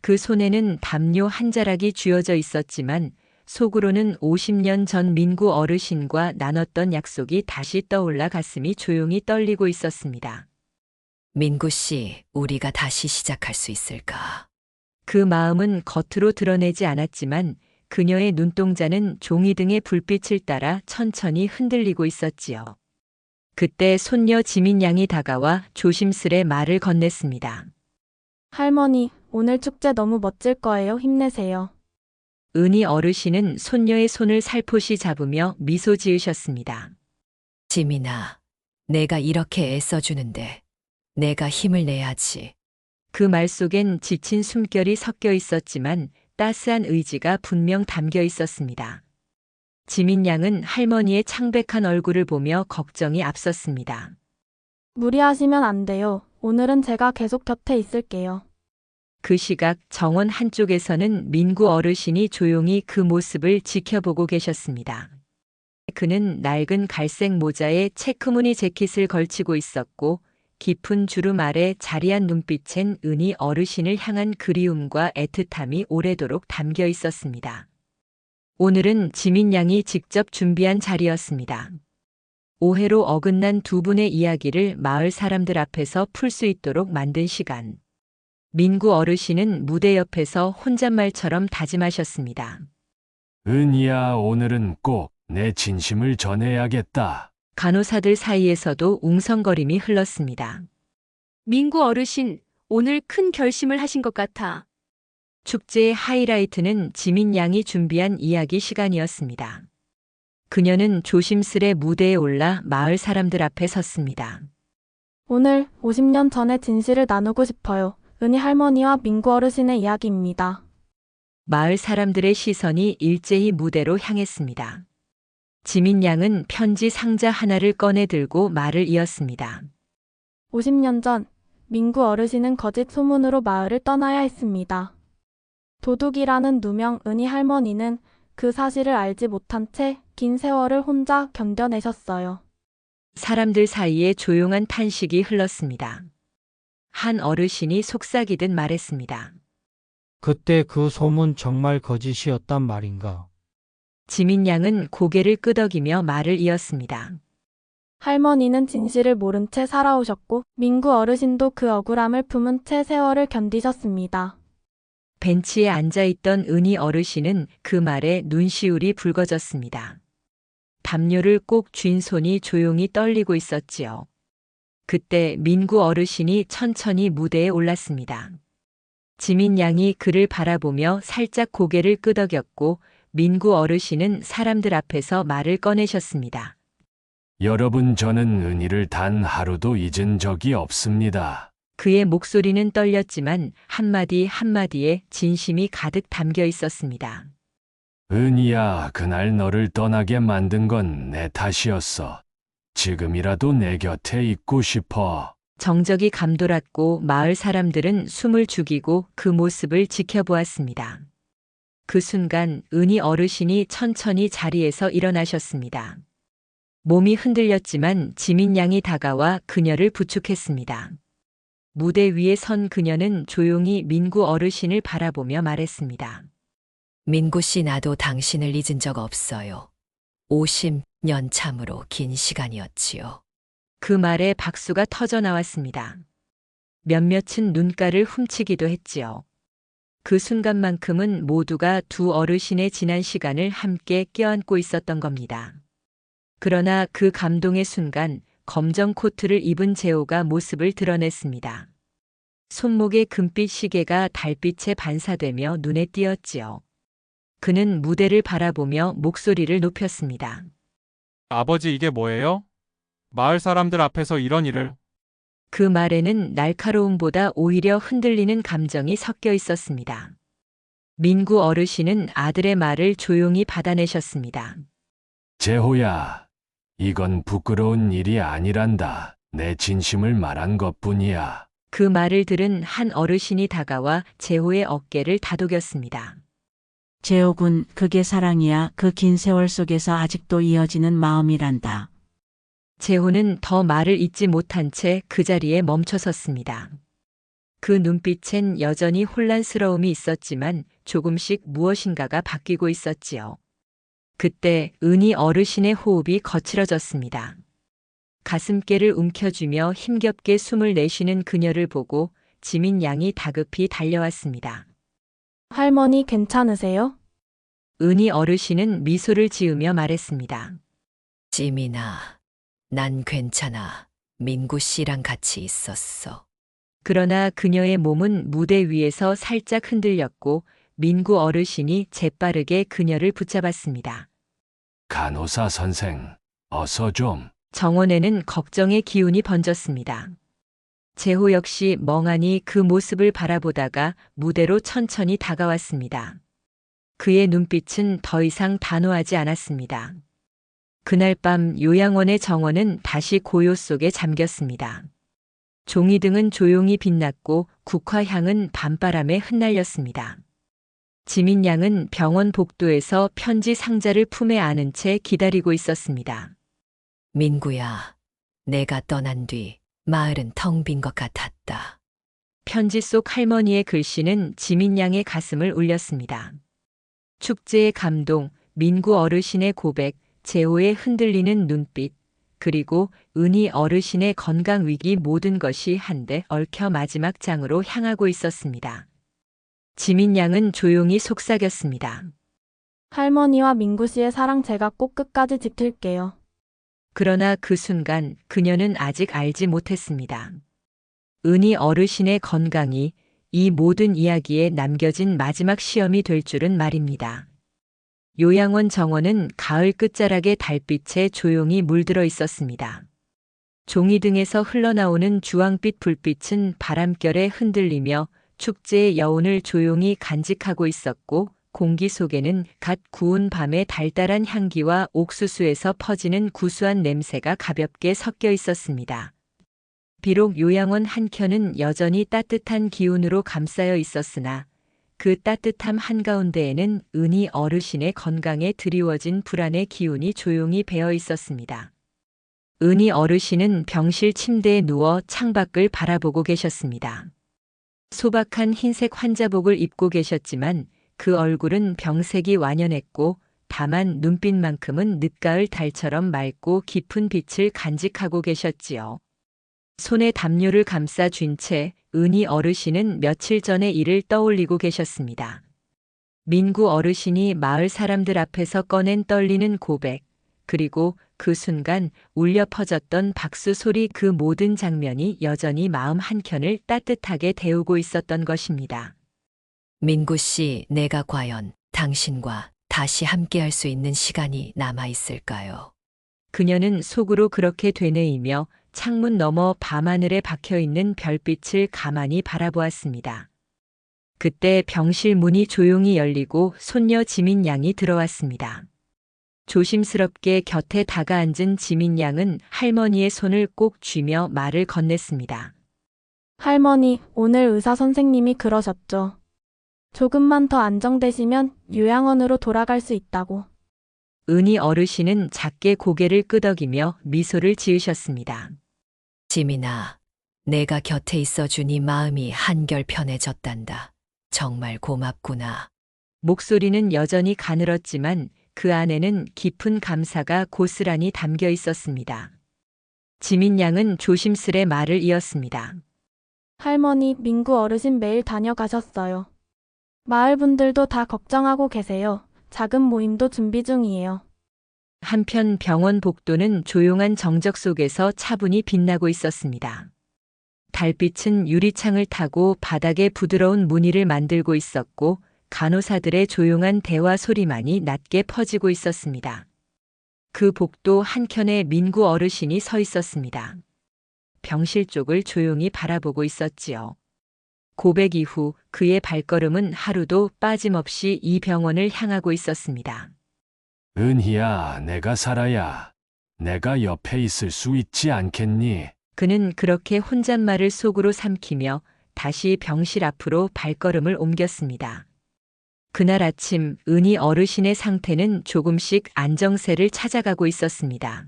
그 손에는 담요 한 자락이 쥐어져 있었지만 속으로는 50년 전 민구 어르신과 나눴던 약속이 다시 떠올라 가슴이 조용히 떨리고 있었습니다. 민구 씨, 우리가 다시 시작할 수 있을까? 그 마음은 겉으로 드러내지 않았지만 그녀의 눈동자는 종이 등의 불빛을 따라 천천히 흔들리고 있었지요. 그때 손녀 지민 양이 다가와 조심스레 말을 건넸습니다. 할머니, 오늘 축제 너무 멋질 거예요. 힘내세요. 은희 어르신은 손녀의 손을 살포시 잡으며 미소 지으셨습니다. 지민아, 내가 이렇게 애써주는데 내가 힘을 내야지. 그 말 속엔 지친 숨결이 섞여 있었지만 따스한 의지가 분명 담겨 있었습니다. 지민 양은 할머니의 창백한 얼굴을 보며 걱정이 앞섰습니다. 무리하시면 안 돼요. 오늘은 제가 계속 곁에 있을게요. 그 시각 정원 한쪽에서는 민구 어르신이 조용히 그 모습을 지켜보고 계셨습니다. 그는 낡은 갈색 모자에 체크무늬 재킷을 걸치고 있었고 깊은 주름 아래 자리한 눈빛엔 은희 어르신을 향한 그리움과 애틋함이 오래도록 담겨 있었습니다. 오늘은 지민 양이 직접 준비한 자리였습니다. 오해로 어긋난 두 분의 이야기를 마을 사람들 앞에서 풀 수 있도록 만든 시간. 민구 어르신은 무대 옆에서 혼잣말처럼 다짐하셨습니다. 은희야, 오늘은 꼭 내 진심을 전해야겠다. 간호사들 사이에서도 웅성거림이 흘렀습니다. 민구 어르신, 오늘 큰 결심을 하신 것 같아. 축제의 하이라이트는 지민 양이 준비한 이야기 시간이었습니다. 그녀는 조심스레 무대에 올라 마을 사람들 앞에 섰습니다. 오늘 50년 전의 진실을 나누고 싶어요. 은희 할머니와 민구 어르신의 이야기입니다. 마을 사람들의 시선이 일제히 무대로 향했습니다. 지민 양은 편지 상자 하나를 꺼내 들고 말을 이었습니다. 50년 전 민구 어르신은 거짓 소문으로 마을을 떠나야 했습니다. 도둑이라는 누명 은희 할머니는 그 사실을 알지 못한 채 긴 세월을 혼자 견뎌내셨어요. 사람들 사이에 조용한 탄식이 흘렀습니다. 한 어르신이 속삭이듯 말했습니다. 그때 그 소문 정말 거짓이었단 말인가? 지민 양은 고개를 끄덕이며 말을 이었습니다. 할머니는 진실을 모른 채 살아오셨고 민구 어르신도 그 억울함을 품은 채 세월을 견디셨습니다. 벤치에 앉아있던 은희 어르신은 그 말에 눈시울이 붉어졌습니다. 담요를 꼭 쥔 손이 조용히 떨리고 있었지요. 그때 민구 어르신이 천천히 무대에 올랐습니다. 지민 양이 그를 바라보며 살짝 고개를 끄덕였고 민구 어르신은 사람들 앞에서 말을 꺼내셨습니다. 여러분, 저는 은희를 단 하루도 잊은 적이 없습니다. 그의 목소리는 떨렸지만 한마디 한마디에 진심이 가득 담겨 있었습니다. 은희야, 그날 너를 떠나게 만든 건 내 탓이었어. 지금이라도 내 곁에 있고 싶어. 정적이 감돌았고 마을 사람들은 숨을 죽이고 그 모습을 지켜보았습니다. 그 순간 은희 어르신이 천천히 자리에서 일어나셨습니다. 몸이 흔들렸지만 지민 양이 다가와 그녀를 부축했습니다. 무대 위에 선 그녀는 조용히 민구 어르신을 바라보며 말했습니다. 민구 씨, 나도 당신을 잊은 적 없어요. 50년 참으로 긴 시간이었지요. 그 말에 박수가 터져 나왔습니다. 몇몇은 눈가를 훔치기도 했지요. 그 순간만큼은 모두가 두 어르신의 지난 시간을 함께 껴안고 있었던 겁니다. 그러나 그 감동의 순간 검정 코트를 입은 재호가 모습을 드러냈습니다. 손목의 금빛 시계가 달빛에 반사되며 눈에 띄었지요. 그는 무대를 바라보며 목소리를 높였습니다. 아버지 이게 뭐예요? 마을 사람들 앞에서 이런 일을. 그 말에는 날카로움보다 오히려 흔들리는 감정이 섞여 있었습니다. 민구 어르신은 아들의 말을 조용히 받아내셨습니다. 재호야, 이건 부끄러운 일이 아니란다. 내 진심을 말한 것뿐이야. 그 말을 들은 한 어르신이 다가와 재호의 어깨를 다독였습니다. 재호군, 그게 사랑이야. 그 긴 세월 속에서 아직도 이어지는 마음이란다. 재호는 더 말을 잇지 못한 채 그 자리에 멈춰 섰습니다. 그 눈빛엔 여전히 혼란스러움이 있었지만 조금씩 무엇인가가 바뀌고 있었지요. 그때 은희 어르신의 호흡이 거칠어졌습니다. 가슴께를 움켜쥐며 힘겹게 숨을 내쉬는 그녀를 보고 지민 양이 다급히 달려왔습니다. 할머니 괜찮으세요? 은희 어르신은 미소를 지으며 말했습니다. 지민아, 난 괜찮아. 민구 씨랑 같이 있었어. 그러나 그녀의 몸은 무대 위에서 살짝 흔들렸고 민구 어르신이 재빠르게 그녀를 붙잡았습니다. 간호사 선생, 어서 좀. 정원에는 걱정의 기운이 번졌습니다. 재호 역시 멍하니 그 모습을 바라보다가 무대로 천천히 다가왔습니다. 그의 눈빛은 더 이상 단호하지 않았습니다. 그날 밤 요양원의 정원은 다시 고요 속에 잠겼습니다. 종이등은 조용히 빛났고 국화향은 밤바람에 흩날렸습니다. 지민 양은 병원 복도에서 편지 상자를 품에 안은 채 기다리고 있었습니다. 민구야, 내가 떠난 뒤 마을은 텅 빈 것 같았다. 편지 속 할머니의 글씨는 지민 양의 가슴을 울렸습니다. 축제의 감동, 민구 어르신의 고백, 재호의 흔들리는 눈빛, 그리고 은희 어르신의 건강 위기 모든 것이 한데 얽혀 마지막 장으로 향하고 있었습니다. 지민 양은 조용히 속삭였습니다. 할머니와 민구 씨의 사랑 제가 꼭 끝까지 지킬게요. 그러나 그 순간 그녀는 아직 알지 못했습니다. 은희 어르신의 건강이 이 모든 이야기에 남겨진 마지막 시험이 될 줄은 말입니다. 요양원 정원은 가을 끝자락의 달빛에 조용히 물들어 있었습니다. 종이등에서 흘러나오는 주황빛 불빛은 바람결에 흔들리며 축제의 여운을 조용히 간직하고 있었고 공기 속에는 갓 구운 밤의 달달한 향기와 옥수수에서 퍼지는 구수한 냄새가 가볍게 섞여 있었습니다. 비록 요양원 한켠은 여전히 따뜻한 기운으로 감싸여 있었으나 그 따뜻함 한가운데에는 은희 어르신의 건강에 드리워진 불안의 기운이 조용히 배어 있었습니다. 은희 어르신은 병실 침대에 누워 창밖을 바라보고 계셨습니다. 소박한 흰색 환자복을 입고 계셨지만 그 얼굴은 병색이 완연했고 다만 눈빛만큼은 늦가을 달처럼 맑고 깊은 빛을 간직하고 계셨지요. 손에 담요를 감싸 쥔 채 은희 어르신은 며칠 전의 일을 떠올리고 계셨습니다. 민구 어르신이 마을 사람들 앞에서 꺼낸 떨리는 고백, 그리고 그 순간 울려 퍼졌던 박수 소리, 그 모든 장면이 여전히 마음 한켠을 따뜻하게 데우고 있었던 것입니다. 민구 씨, 내가 과연 당신과 다시 함께할 수 있는 시간이 남아 있을까요? 그녀는 속으로 그렇게 되뇌이며 창문 너머 밤하늘에 박혀있는 별빛을 가만히 바라보았습니다. 그때 병실 문이 조용히 열리고 손녀 지민 양이 들어왔습니다. 조심스럽게 곁에 다가앉은 지민 양은 할머니의 손을 꼭 쥐며 말을 건넸습니다. 할머니, 오늘 의사 선생님이 그러셨죠. 조금만 더 안정되시면 요양원으로 돌아갈 수 있다고. 은희 어르신은 작게 고개를 끄덕이며 미소를 지으셨습니다. 지민아, 내가 곁에 있어주니 마음이 한결 편해졌단다. 정말 고맙구나. 목소리는 여전히 가늘었지만 그 안에는 깊은 감사가 고스란히 담겨 있었습니다. 지민 양은 조심스레 말을 이었습니다. 할머니, 민구 어르신 매일 다녀가셨어요. 마을 분들도 다 걱정하고 계세요. 작은 모임도 준비 중이에요. 한편 병원 복도는 조용한 정적 속에서 차분히 빛나고 있었습니다. 달빛은 유리창을 타고 바닥에 부드러운 무늬를 만들고 있었고 간호사들의 조용한 대화 소리만이 낮게 퍼지고 있었습니다. 그 복도 한켠에 민구 어르신이 서 있었습니다. 병실 쪽을 조용히 바라보고 있었지요. 고백 이후 그의 발걸음은 하루도 빠짐없이 이 병원을 향하고 있었습니다. 은희야, 내가 살아야 내가 옆에 있을 수 있지 않겠니? 그는 그렇게 혼잣말을 속으로 삼키며 다시 병실 앞으로 발걸음을 옮겼습니다. 그날 아침 은희 어르신의 상태는 조금씩 안정세를 찾아가고 있었습니다.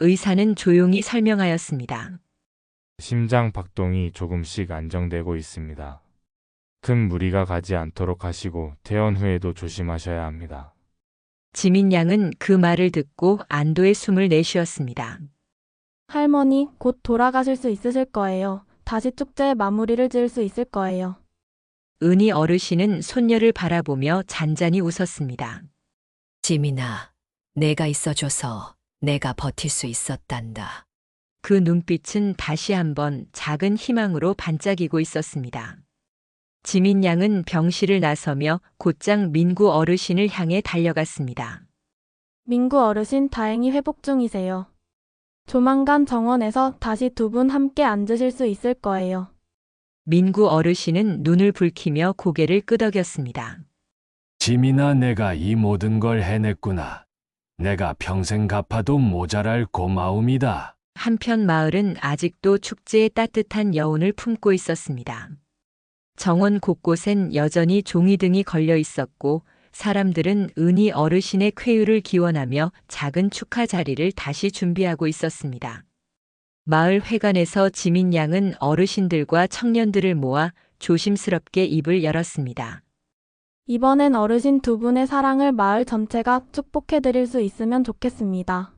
의사는 조용히 설명하였습니다. 심장 박동이 조금씩 안정되고 있습니다. 큰 무리가 가지 않도록 하시고 퇴원 후에도 조심하셔야 합니다. 지민 양은 그 말을 듣고 안도의 숨을 내쉬었습니다. 할머니, 곧 돌아가실 수 있으실 거예요. 다시 축제의 마무리를 지을 수 있을 거예요. 은희 어르신은 손녀를 바라보며 잔잔히 웃었습니다. 지민아, 내가 있어줘서 내가 버틸 수 있었단다. 그 눈빛은 다시 한번 작은 희망으로 반짝이고 있었습니다. 지민 양은 병실을 나서며 곧장 민구 어르신을 향해 달려갔습니다. 민구 어르신 다행히 회복 중이세요. 조만간 정원에서 다시 두 분 함께 앉으실 수 있을 거예요. 민구 어르신은 눈을 붉히며 고개를 끄덕였습니다. 지민아, 내가 이 모든 걸 해냈구나. 내가 평생 갚아도 모자랄 고마움이다. 한편 마을은 아직도 축제의 따뜻한 여운을 품고 있었습니다. 정원 곳곳엔 여전히 종이등이 걸려 있었고 사람들은 은희 어르신의 쾌유를 기원하며 작은 축하 자리를 다시 준비하고 있었습니다. 마을 회관에서 지민 양은 어르신들과 청년들을 모아 조심스럽게 입을 열었습니다. 이번엔 어르신 두 분의 사랑을 마을 전체가 축복해 드릴 수 있으면 좋겠습니다.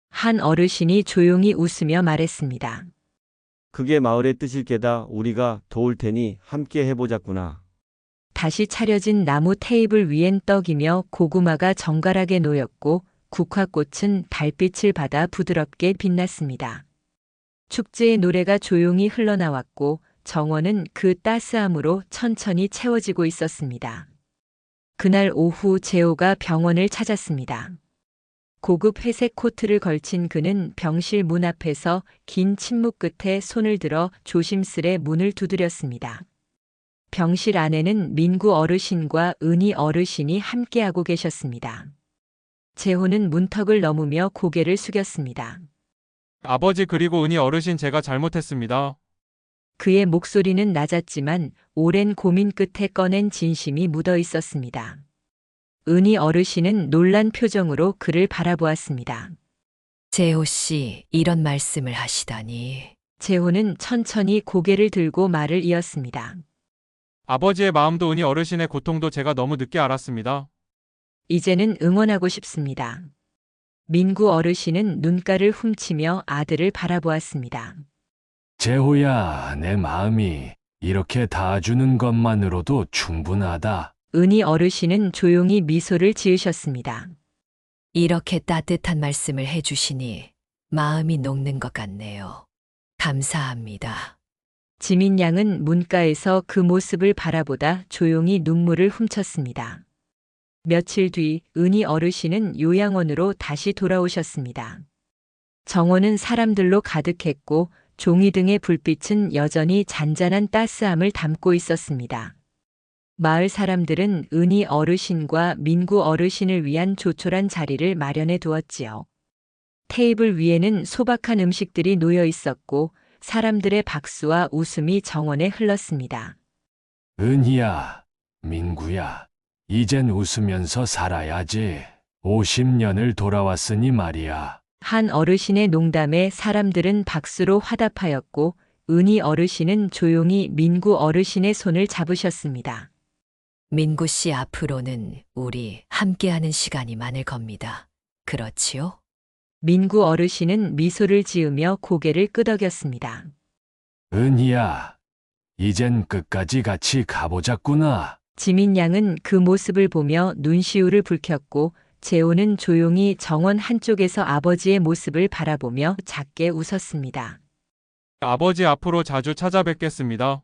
한 어르신이 조용히 웃으며 말했습니다. 그게 마을의 뜻일 게다. 우리가 도울 테니 함께 해보자꾸나. 다시 차려진 나무 테이블 위엔 떡이며 고구마가 정갈하게 놓였고 국화꽃은 달빛을 받아 부드럽게 빛났습니다. 축제의 노래가 조용히 흘러나왔고 정원은 그 따스함으로 천천히 채워지고 있었습니다. 그날 오후 재호가 병원을 찾았습니다. 고급 회색 코트를 걸친 그는 병실 문 앞에서 긴 침묵 끝에 손을 들어 조심스레 문을 두드렸습니다. 병실 안에는 민구 어르신과 은희 어르신이 함께하고 계셨습니다. 재호는 문턱을 넘으며 고개를 숙였습니다. 아버지 그리고 은희 어르신, 제가 잘못했습니다. 그의 목소리는 낮았지만 오랜 고민 끝에 꺼낸 진심이 묻어 있었습니다. 은희 어르신은 놀란 표정으로 그를 바라보았습니다. 재호 씨, 이런 말씀을 하시다니. 재호는 천천히 고개를 들고 말을 이었습니다. 아버지의 마음도 은희 어르신의 고통도 제가 너무 늦게 알았습니다. 이제는 응원하고 싶습니다. 민구 어르신은 눈가를 훔치며 아들을 바라보았습니다. 재호야, 내 마음이 이렇게 닿아주는 것만으로도 충분하다. 은희 어르신은 조용히 미소를 지으셨습니다. 이렇게 따뜻한 말씀을 해주시니 마음이 녹는 것 같네요. 감사합니다. 지민 양은 문가에서 그 모습을 바라보다 조용히 눈물을 훔쳤습니다. 며칠 뒤 은희 어르신은 요양원으로 다시 돌아오셨습니다. 정원은 사람들로 가득했고 종이등의 불빛은 여전히 잔잔한 따스함을 담고 있었습니다. 마을 사람들은 은희 어르신과 민구 어르신을 위한 조촐한 자리를 마련해 두었지요. 테이블 위에는 소박한 음식들이 놓여 있었고 사람들의 박수와 웃음이 정원에 흘렀습니다. 은희야, 민구야, 이젠 웃으면서 살아야지. 50년을 돌아왔으니 말이야. 한 어르신의 농담에 사람들은 박수로 화답하였고 은희 어르신은 조용히 민구 어르신의 손을 잡으셨습니다. 민구 씨 앞으로는 우리 함께하는 시간이 많을 겁니다. 그렇지요? 민구 어르신은 미소를 지으며 고개를 끄덕였습니다. 은희야, 이젠 끝까지 같이 가보자꾸나. 지민 양은 그 모습을 보며 눈시울을 붉혔고 재호는 조용히 정원 한쪽에서 아버지의 모습을 바라보며 작게 웃었습니다. 아버지 앞으로 자주 찾아뵙겠습니다.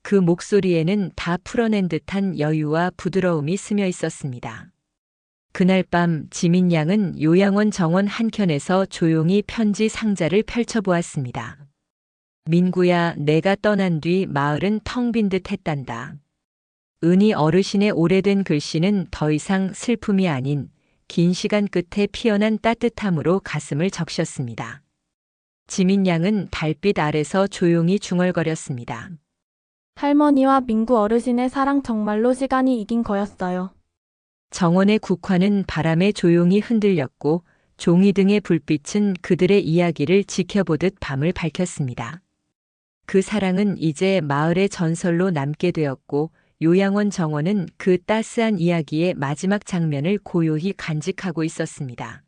그 목소리에는 다 풀어낸 듯한 여유와 부드러움이 스며 있었습니다. 그날 밤 지민 양은 요양원 정원 한켠에서 조용히 편지 상자를 펼쳐보았습니다. 민구야, 내가 떠난 뒤 마을은 텅 빈 듯 했단다. 은희 어르신의 오래된 글씨는 더 이상 슬픔이 아닌 긴 시간 끝에 피어난 따뜻함으로 가슴을 적셨습니다. 지민 양은 달빛 아래서 조용히 중얼거렸습니다. 할머니와 민구 어르신의 사랑 정말로 시간이 이긴 거였어요. 정원의 국화는 바람에 조용히 흔들렸고 종이 등의 불빛은 그들의 이야기를 지켜보듯 밤을 밝혔습니다. 그 사랑은 이제 마을의 전설로 남게 되었고 요양원 정원은 그 따스한 이야기의 마지막 장면을 고요히 간직하고 있었습니다.